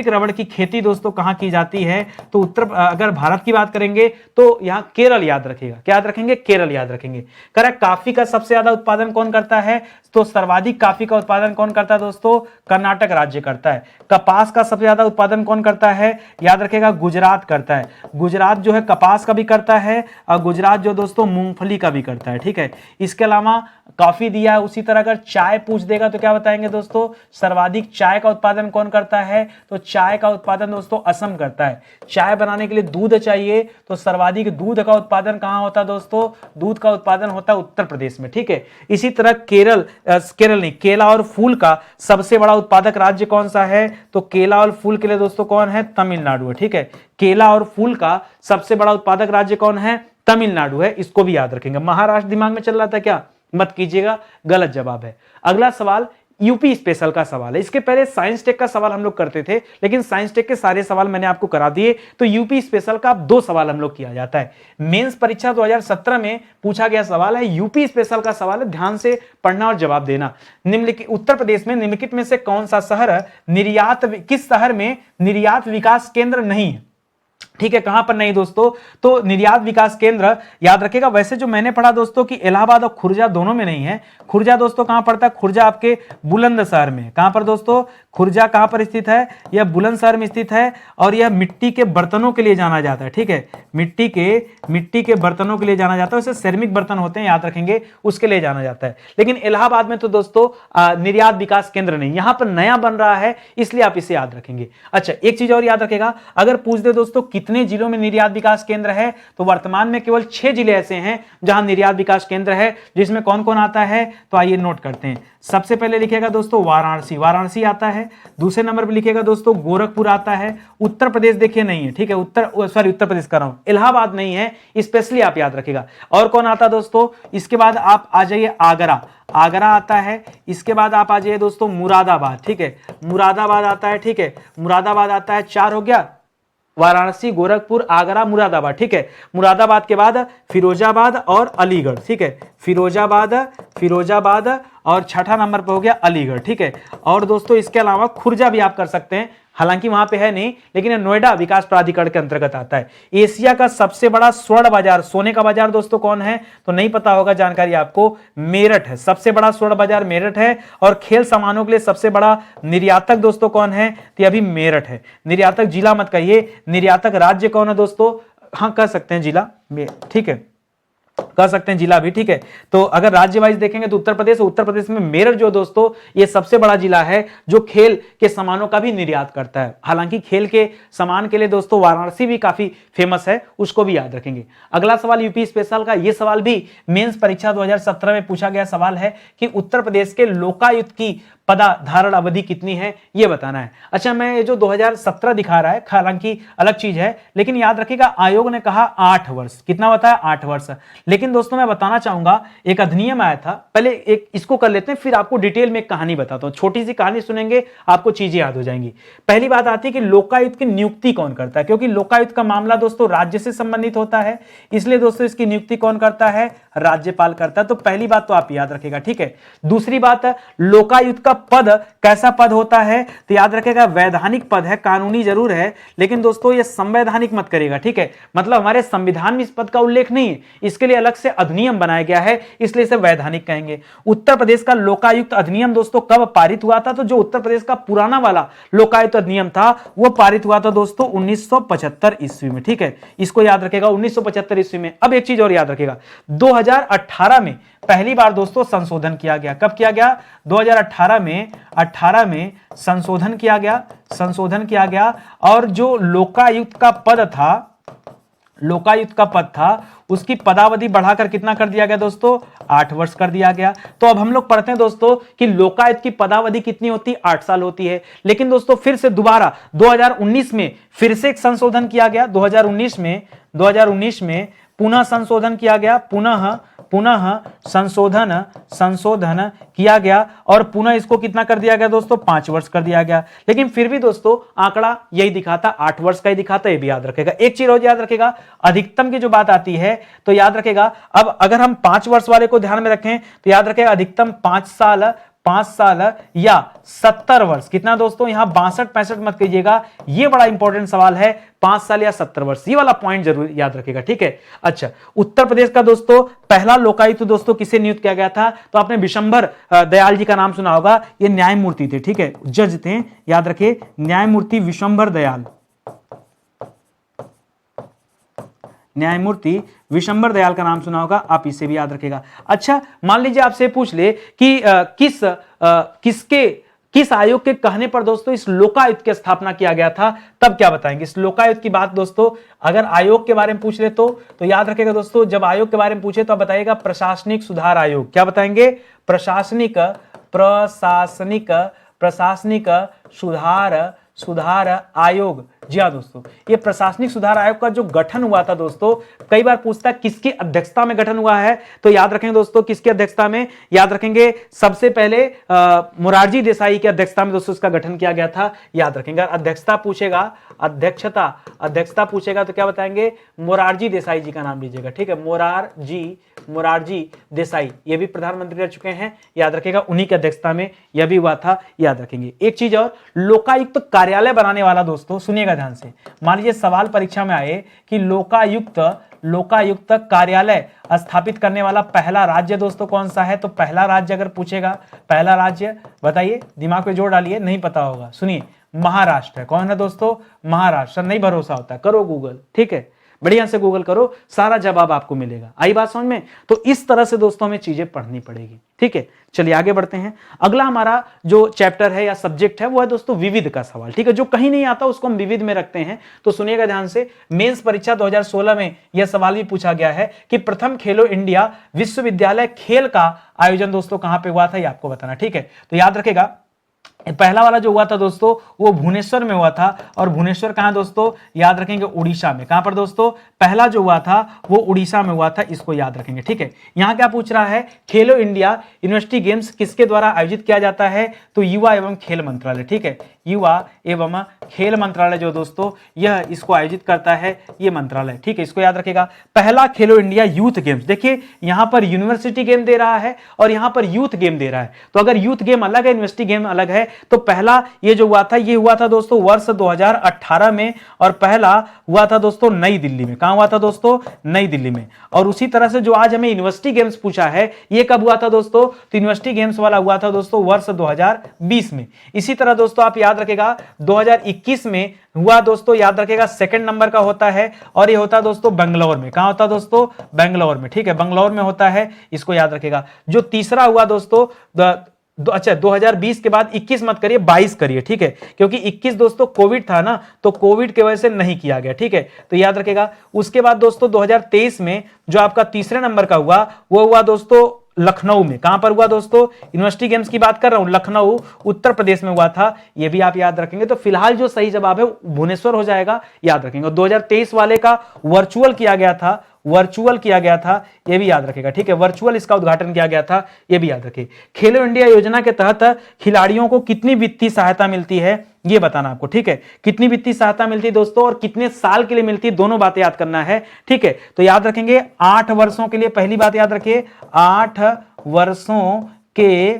रबड़ की खेती दोस्तों कहां की जाती है, तो अगर भारत की बात करेंगे तो यहां केरल याद रखिएगा, क्या याद रखेंगे, केरल याद रखेंगे। करेक्ट। काफी का सबसे ज्यादा उत्पादन कौन करता है, तो सर्वाधिक काफी का उत्पादन कौन करता है दोस्तों, कर्नाटक राज्य करता है। कपास का सबसे ज्यादा उत्पादन कौन करता है, याद रखेगा, गुजरात करता है। गुजरात जो है कपास का भी करता है और गुजरात जो दोस्तों मूंगफली का भी करता है, ठीक है। इसके अलावा कॉफी दिया है, उसी तरह अगर चाय पूछ देगा तो क्या बताएंगे दोस्तों, सर्वाधिक चाय का उत्पादन कौन करता है, तो चाय का उत्पादन दोस्तों असम करता है। चाय बनाने के लिए दूध चाहिए, तो सर्वाधिक दूध का उत्पादन कहां होता है दोस्तों, दूध का उत्पादन होता है उत्तर प्रदेश में, ठीक है। इसी तरह केला और फूल का सबसे बड़ा उत्पादक राज्य कौन सा है, तो केला और फूल के लिए दोस्तों कौन है, तमिलनाडु है, ठीक है। केला और फूल का सबसे बड़ा उत्पादक राज्य कौन है, तमिलनाडु है, इसको भी याद रखेंगे। महाराष्ट्र दिमाग में चल रहा था क्या, मत कीजिएगा, गलत जवाब है। अगला सवाल, यूपी स्पेशल का सवाल है। इसके पहले साइंस टेक का सवाल हम लोग करते थे, लेकिन साइंस टेक के सारे सवाल मैंने आपको करा दिए। तो यूपी स्पेशल का 2 सवाल हम लोग किया जाता है। मेंस परीक्षा 2017 में पूछा गया सवाल है, यूपी स्पेशल का सवाल है, ध्यान से पढ़ना और जवाब देना। निम्नलिखित उत्तर प्रदेश में निम्नलिखित में से कौन सा शहर किस शहर में निर्यात विकास केंद्र नहीं है? ठीक है, कहां पर नहीं दोस्तों? तो निर्यात विकास केंद्र याद रखिएगा। वैसे जो मैंने पढ़ा दोस्तों कि इलाहाबाद और खुर्जा दोनों में नहीं है। खुर्जा दोस्तों कहां पड़ता है? खुर्जा आपके बुलंदशहर में। कहां पर दोस्तों? खुर्जा कहां पर स्थित है? यह बुलंदशहर में स्थित है और यह मिट्टी के बर्तनों के लिए जाना जाता है। ठीक है, मिट्टी के बर्तनों के लिए जाना जाता है। वैसे सेरेमिक बर्तन होते हैं, याद रखेंगे, उसके लिए जाना जाता है। लेकिन इलाहाबाद में तो दोस्तों निर्यात विकास केंद्र नहीं, यहां पर नया बन रहा है, इसलिए आप इसे याद रखेंगे। अच्छा, एक चीज और याद रखेगा, अगर पूछ दे दोस्तों कितने जिलों में निर्यात विकास केंद्र है, तो वर्तमान में केवल 6 जिले ऐसे हैं जहां निर्यात विकास केंद्र है। जिसमें कौन कौन आता है? तो आइए नोट करते हैं। सबसे पहले लिखेगा दोस्तों वाराणसी आता है। दूसरे नंबर पर लिखेगा दोस्तों गोरखपुर आता है। उत्तर प्रदेश देखिए नहीं है, ठीक है, उत्तर प्रदेश कर रहा हूं, इलाहाबाद नहीं है, स्पेशली आप याद रखेगा। और कौन आता है दोस्तों? इसके बाद आप आ जाइए आगरा आता है। इसके बाद आप आ जाइए दोस्तों मुरादाबाद। ठीक है, मुरादाबाद आता है। ठीक है, मुरादाबाद आता है। 4 हो गया, वाराणसी, गोरखपुर, आगरा, मुरादाबाद। ठीक है, मुरादाबाद के बाद फिरोजाबाद और अलीगढ़। ठीक है, फिरोजाबाद और छठा नंबर पर हो गया अलीगढ़। ठीक है, और दोस्तों इसके अलावा खुर्जा भी आप कर सकते हैं, हालांकि वहां पे है नहीं, लेकिन नोएडा विकास प्राधिकरण के अंतर्गत आता है। एशिया का सबसे बड़ा स्वर्ण बाजार, सोने का बाजार दोस्तों कौन है? तो नहीं पता होगा, जानकारी आपको, मेरठ है। सबसे बड़ा स्वर्ण बाजार मेरठ है। और खेल सामानों के लिए सबसे बड़ा निर्यातक दोस्तों कौन है? तो अभी मेरठ है। निर्यातक जिला मत कहिए, निर्यातक राज्य कौन है दोस्तों? हाँ, कह सकते हैं जिला, ठीक है, कह सकते हैं जिला भी। ठीक है, तो अगर राज्य वाइज देखेंगे तो उत्तर प्रदेश में मेरठ जो दोस्तों ये सबसे बड़ा जिला है जो खेल के सामानों का भी निर्यात करता है। हालांकि खेल के सामान के लिए दोस्तों वाराणसी भी काफी फेमस है, उसको भी याद रखेंगे। अगला सवाल यूपी स्पेशल का, ये सवाल भी मेंस परीक्षा 2017 में पूछा गया सवाल है कि उत्तर प्रदेश के लोकायुक्त की पदाधारण अवधि कितनी है, यह बताना है। अच्छा, मैं ये जो 2017 दिखा रहा है, हालांकि अलग चीज है, लेकिन याद रखिएगा आयोग ने कहा 8 वर्ष। कितना बताया? 8 वर्ष। लेकिन दोस्तों मैं बताना चाहूंगा, एक अधिनियम आया था, पहले एक इसको कर लेते हैं, फिर आपको डिटेल में एक कहानी बताता हूं। छोटी सी कहानी सुनेंगे, आपको चीजें याद हो जाएंगी। पहली बात आती है कि लोकायुक्त की नियुक्ति कौन करता है, क्योंकि लोकायुक्त का मामला दोस्तों राज्य से संबंधित होता है, इसलिए दोस्तों इसकी नियुक्ति कौन करता है? राज्यपाल करता है। तो पहली बात तो आप याद रखेगा। ठीक है, दूसरी बात, लोकायुक्त का पद कैसा पद होता है? तो याद रखेगा वैधानिक पद है, कानूनी जरूर है, लेकिन दोस्तों ये संवैधानिक मत करेगा। ठीक है, मतलब हमारे संविधान में इस पद का उल्लेख नहीं है, इसके लिए अलग से अधिनियम बनाया गया है, इसलिए इसे वैधानिक कहेंगे। उत्तर प्रदेश का लोकायुक्त अधिनियम दोस्तों कब पारित हुआ था? तो जो उत्तर प्रदेश का पुराना वाला लोकायुक्त अधिनियम था वो पारित हुआ था दोस्तों 1975 ईस्वी में। ठीक है, इसको याद रखेगा, 1975 ईस्वी में। अब एक चीज और याद रखेगा, 2018 में पहली बार दोस्तों संशोधन किया गया। कब किया गया? 2018 में संशोधन किया गया और जो लोकायुक्त का पद था उसकी पदावधि बढ़ाकर कितना कर दिया गया दोस्तों? 8 वर्ष कर दिया गया। तो अब हम लोग पढ़ते हैं दोस्तों कि लोकायुक्त की पदावधि कितनी होती है? 8 साल होती है। लेकिन दोस्तों फिर से दोबारा 2019 में फिर से एक संशोधन किया गया। 2019 में पुनः संशोधन किया गया, पुनः संशोधन किया गया और पुनः इसको कितना कर दिया गया दोस्तों? 5 वर्ष कर दिया गया। लेकिन फिर भी दोस्तों आंकड़ा यही दिखाता, 8 वर्ष का ही दिखाता, ये भी याद रखेगा। एक चीज और याद रखेगा, अधिकतम की जो बात आती है तो याद रखेगा, अब अगर हम 5 वर्ष वाले को ध्यान में रखें तो याद रखेगा अधिकतम 5 साल या 70 वर्ष। कितना दोस्तों? यहां 62-65 मत कीजिएगा, ये बड़ा इंपॉर्टेंट सवाल है, 5 साल या 70 वर्ष, ये वाला पॉइंट जरूर याद रखेगा। ठीक है, अच्छा, उत्तर प्रदेश का दोस्तों पहला लोकायुक्त दोस्तों किसे नियुक्त किया गया था? तो आपने विशंभर दयाल जी का नाम सुना होगा, ये न्यायमूर्ति थे। ठीक है, जज थे, याद रखे, न्यायमूर्ति विशंभर दयाल, न्यायमूर्ति विशंभर दयाल का नाम सुना होगा, आप इसे भी याद रखेगा। अच्छा, मान लीजिए आपसे पूछ ले कि किस आयोग के कहने पर दोस्तों इस लोकायुक्त की स्थापना किया गया था, तब क्या बताएंगे? इस लोकायुक्त की बात दोस्तों अगर आयोग के बारे में पूछ ले तो याद रखेगा दोस्तों, जब आयोग के बारे में पूछे तो आप बताइएगा प्रशासनिक सुधार आयोग। क्या बताएंगे? प्रशासनिक सुधार आयोग, जी हाँ दोस्तों, ये प्रशासनिक सुधार आयोग का जो गठन हुआ था दोस्तों, कई बार पूछता है किसकी अध्यक्षता में गठन हुआ है, तो याद रखेंगे दोस्तों किसकी अध्यक्षता में, याद रखेंगे सबसे पहले मोरारजी देसाई की अध्यक्षता में दोस्तों इसका गठन किया गया था। याद रखेंगे, अध्यक्षता पूछेगा, अध्यक्षता पूछेगा तो क्या बताएंगे, मोरारजी देसाई जी का नाम लीजिएगा, ठीक है, मोरारजी देसाई, ये भी प्रधानमंत्री रह चुके हैं, याद रखेगा उन्हीं की अध्यक्षता में यह भी हुआ था। याद रखेंगे एक चीज और, लोकायुक्त कार्यालय बनाने वाला दोस्तों, सुनिएगा ध्यान से, मान लीजिए सवाल परीक्षा में आए कि लोकायुक्त कार्यालय स्थापित करने वाला पहला राज्य दोस्तों कौन सा है, तो पहला राज्य अगर पूछेगा, पहला राज्य बताइए, दिमाग पे जोर डालिए, नहीं पता होगा, सुनिए, महाराष्ट्र है। कौन है दोस्तों, महाराष्ट्र। नहीं भरोसा होता करो गूगल, ठीक है, बढ़िया से गूगल करो, सारा जवाब आपको मिलेगा। आई बात समझ में, तो इस तरह से दोस्तों हमें चीजें पढ़नी पड़ेगी, ठीक है। चलिए आगे बढ़ते हैं, अगला हमारा जो चैप्टर है या सब्जेक्ट है वो है दोस्तों विविध का सवाल, ठीक है, जो कहीं नहीं आता उसको हम विविध में रखते हैं। तो सुनिएगा ध्यान से, मेंस परीक्षा 2016 में यह सवाल भी पूछा गया है कि प्रथम खेलो इंडिया विश्वविद्यालय खेल का आयोजन दोस्तों कहां पे हुआ था, ये आपको बताना, ठीक है। तो याद रखेगा पहला वाला जो हुआ था दोस्तों वो भुवनेश्वर में हुआ था, और भुवनेश्वर कहां दोस्तों, याद रखेंगे उड़ीसा में। कहां पर दोस्तों, पहला जो हुआ था वो उड़ीसा में हुआ था, इसको याद रखेंगे, ठीक है। यहां क्या पूछ रहा है, खेलो इंडिया यूनिवर्सिटी गेम्स किसके द्वारा आयोजित किया जाता है, तो युवा एवं खेल मंत्रालय, ठीक है, युवा एवं खेल मंत्रालय जो दोस्तों यह इसको आयोजित करता है, ये मंत्रालय, ठीक है, इसको याद रखेगा। पहला खेलो इंडिया यूथ गेम्स, देखिए यहां पर यूनिवर्सिटी गेम दे रहा है और यहां पर यूथ गेम दे रहा है, तो अगर यूथ गेम अलग है यूनिवर्सिटी गेम अलग है, तो पहला ये जो हुआ था ये हुआ था दोस्तों वर्ष 2018 में, और पहला हुआ था दोस्तों नई दिल्ली में। कहां हुआ था दोस्तों, नई दिल्ली में। और उसी तरह से जो आज हमें यूनिवर्सिटी गेम्स पूछा है ये कब हुआ था दोस्तों, तो यूनिवर्सिटी गेम्स वाला हुआ था दोस्तों वर्ष 2020 में। इसी तरह दोस्तों आप याद रखेगा 2021 में हुआ दोस्तों, याद रखेगा सेकंड नंबर का होता है, और ये होता है दोस्तों बेंगलोर में। कहां होता है दोस्तों, बेंगलोर में, ठीक है, बेंगलोर में होता है, इसको याद रखेगा। जो तीसरा हुआ दोस्तों अच्छा 2020 के बाद 21 मत करिए, 22 करिए, ठीक है, क्योंकि 21 दोस्तों कोविड था ना, तो कोविड की वजह से नहीं किया गया, ठीक है, तो याद रखेगा। उसके बाद दोस्तों 2023 में जो आपका तीसरे नंबर का हुआ वो हुआ दोस्तों लखनऊ में। कहां पर हुआ दोस्तों, यूनिवर्सिटी गेम्स की बात कर रहा हूं, लखनऊ उत्तर प्रदेश में हुआ था, ये भी आप याद रखेंगे। तो फिलहाल जो सही जवाब है भुवनेश्वर हो जाएगा, याद रखेंगे। 2023 वाले का वर्चुअल किया गया था, ये भी याद रखेगा, ठीक है, वर्चुअल इसका उद्घाटन किया गया था, ये भी याद रखिए। खेलो इंडिया योजना के तहत खिलाड़ियों को कितनी वित्तीय सहायता मिलती है ये बताना आपको, ठीक है, कितनी वित्तीय सहायता मिलती है दोस्तों और कितने साल के लिए मिलती है, दोनों बातें याद करना है, ठीक है। तो याद रखेंगे 8 वर्षों के लिए, पहली बात याद रखिए 8 वर्षों के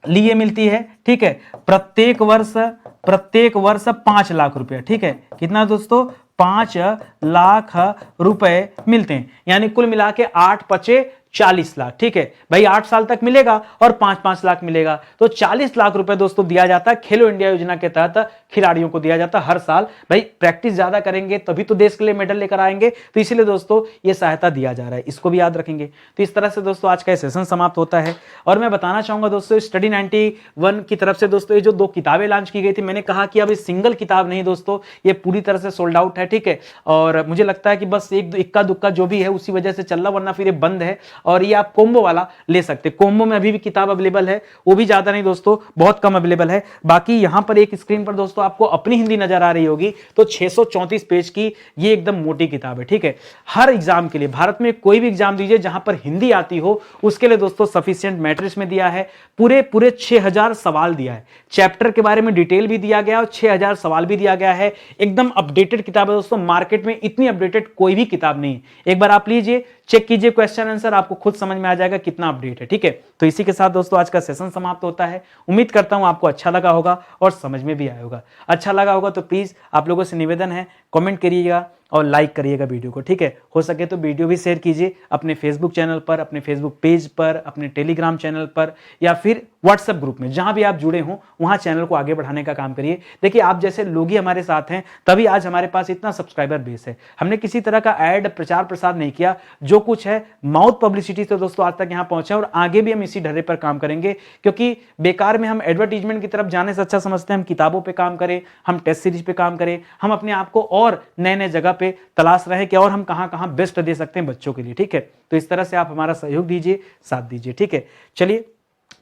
लिए मिलती है, ठीक है, प्रत्येक वर्ष 5 लाख रुपए, ठीक है, कितना दोस्तों 5 लाख रुपए मिलते हैं, यानी कुल मिला के 8 पचे 40 लाख, ठीक है भाई, 8 साल तक मिलेगा और 5-5 लाख मिलेगा, तो 40 लाख रुपए दोस्तों दिया जाता है खेलो इंडिया योजना के तहत खिलाड़ियों को दिया जाता है हर साल। भाई प्रैक्टिस ज्यादा करेंगे तभी तो देश के लिए मेडल लेकर आएंगे, तो इसीलिए दोस्तों ये सहायता दिया जा रहा है, इसको भी याद रखेंगे। तो इस तरह से दोस्तों आज का सेशन समाप्त होता है, और मैं बताना चाहूंगा दोस्तों स्टडी 91 की तरफ से दोस्तों ये जो 2 किताबें लॉन्च की गई थी, मैंने कहा कि अब ये सिंगल किताब नहीं दोस्तों, ये पूरी तरह से सोल्ड आउट है, ठीक है, और मुझे लगता है कि बस एक इक्का दुक्का जो भी है उसी वजह से चल रहा, वरना फिर ये बंद है। और ये आप कोम्बो वाला ले सकते, कोम्बो में अभी भी किताब अवेलेबल है, वो भी ज्यादा नहीं दोस्तों, बहुत कम अवेलेबल है। बाकी यहां पर एक स्क्रीन पर दोस्तों आपको अपनी हिंदी नजर आ रही होगी, तो 634 पेज की ये एकदम मोटी किताब है, ठीक है। हर एग्जाम के लिए, भारत में कोई भी एग्जाम दीजिए जहां पर हिंदी आती हो उसके लिए दोस्तों सफिशिएंट मैट्रिक्स में दिया है, पूरे 6000 सवाल दिया है, चैप्टर के बारे में डिटेल भी दिया गया और 6000 सवाल भी दिया गया है, एकदम अपडेटेड किताब है दोस्तों। मार्केट में इतनी अपडेटेड कोई भी किताब नहीं है, एक बार आप लीजिए, चेक कीजिए क्वेश्चन आंसर, आपको खुद समझ में आ जाएगा कितना अपडेट है, ठीक है। तो इसी के साथ दोस्तों आज का सेशन समाप्त होता है, उम्मीद करता हूं आपको अच्छा लगा होगा और समझ में भी आया होगा। अच्छा लगा होगा तो प्लीज आप लोगों से निवेदन है कमेंट करिएगा और लाइक करिएगा वीडियो को, ठीक है, हो सके तो वीडियो भी शेयर कीजिए अपने फेसबुक चैनल पर, अपने फेसबुक पेज पर, अपने टेलीग्राम चैनल पर, या फिर व्हाट्सएप ग्रुप में, जहां भी आप जुड़े हों वहां चैनल को आगे बढ़ाने का काम करिए। देखिए आप जैसे लोग ही हमारे साथ हैं तभी आज हमारे पास इतना सब्सक्राइबर बेस है, हमने किसी तरह का ऐड प्रचार प्रसार नहीं किया, जो कुछ है माउथ पब्लिसिटी से दोस्तों आज तक यहां पहुंचे, और आगे भी हम इसी ढर्रे पर काम करेंगे, क्योंकि बेकार में हम एडवर्टीजमेंट की तरफ जाने से अच्छा समझते हैं हम किताबों पे काम करें, हम टेस्ट सीरीज पे काम करें, हम अपने आप को और नए नए जगह पे तलाश रहे कि और हम कहां कहां बेस्ट दे सकते हैं बच्चों के लिए, ठीक है। तो इस तरह से आप हमारा सहयोग दीजिए, साथ दीजिए, ठीक है। चलिए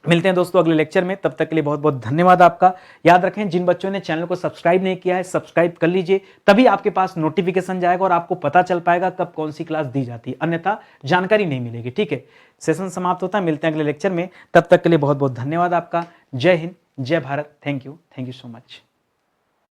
मिलते हैं दोस्तों अगले लेक्चर में, तब तक के लिए बहुत बहुत धन्यवाद आपका। याद रखें जिन बच्चों ने चैनल को सब्सक्राइब नहीं किया है सब्सक्राइब कर लीजिए, तभी आपके पास नोटिफिकेशन जाएगा और आपको पता चल पाएगा कब कौन सी क्लास दी जाती है, अन्यथा जानकारी नहीं मिलेगी। ठीक है, सेशन समाप्त होता है, मिलते हैं अगले लेक्चर में, तब तक के लिए बहुत बहुत धन्यवाद आपका। जय हिंद, जय Bharat, thank you so much.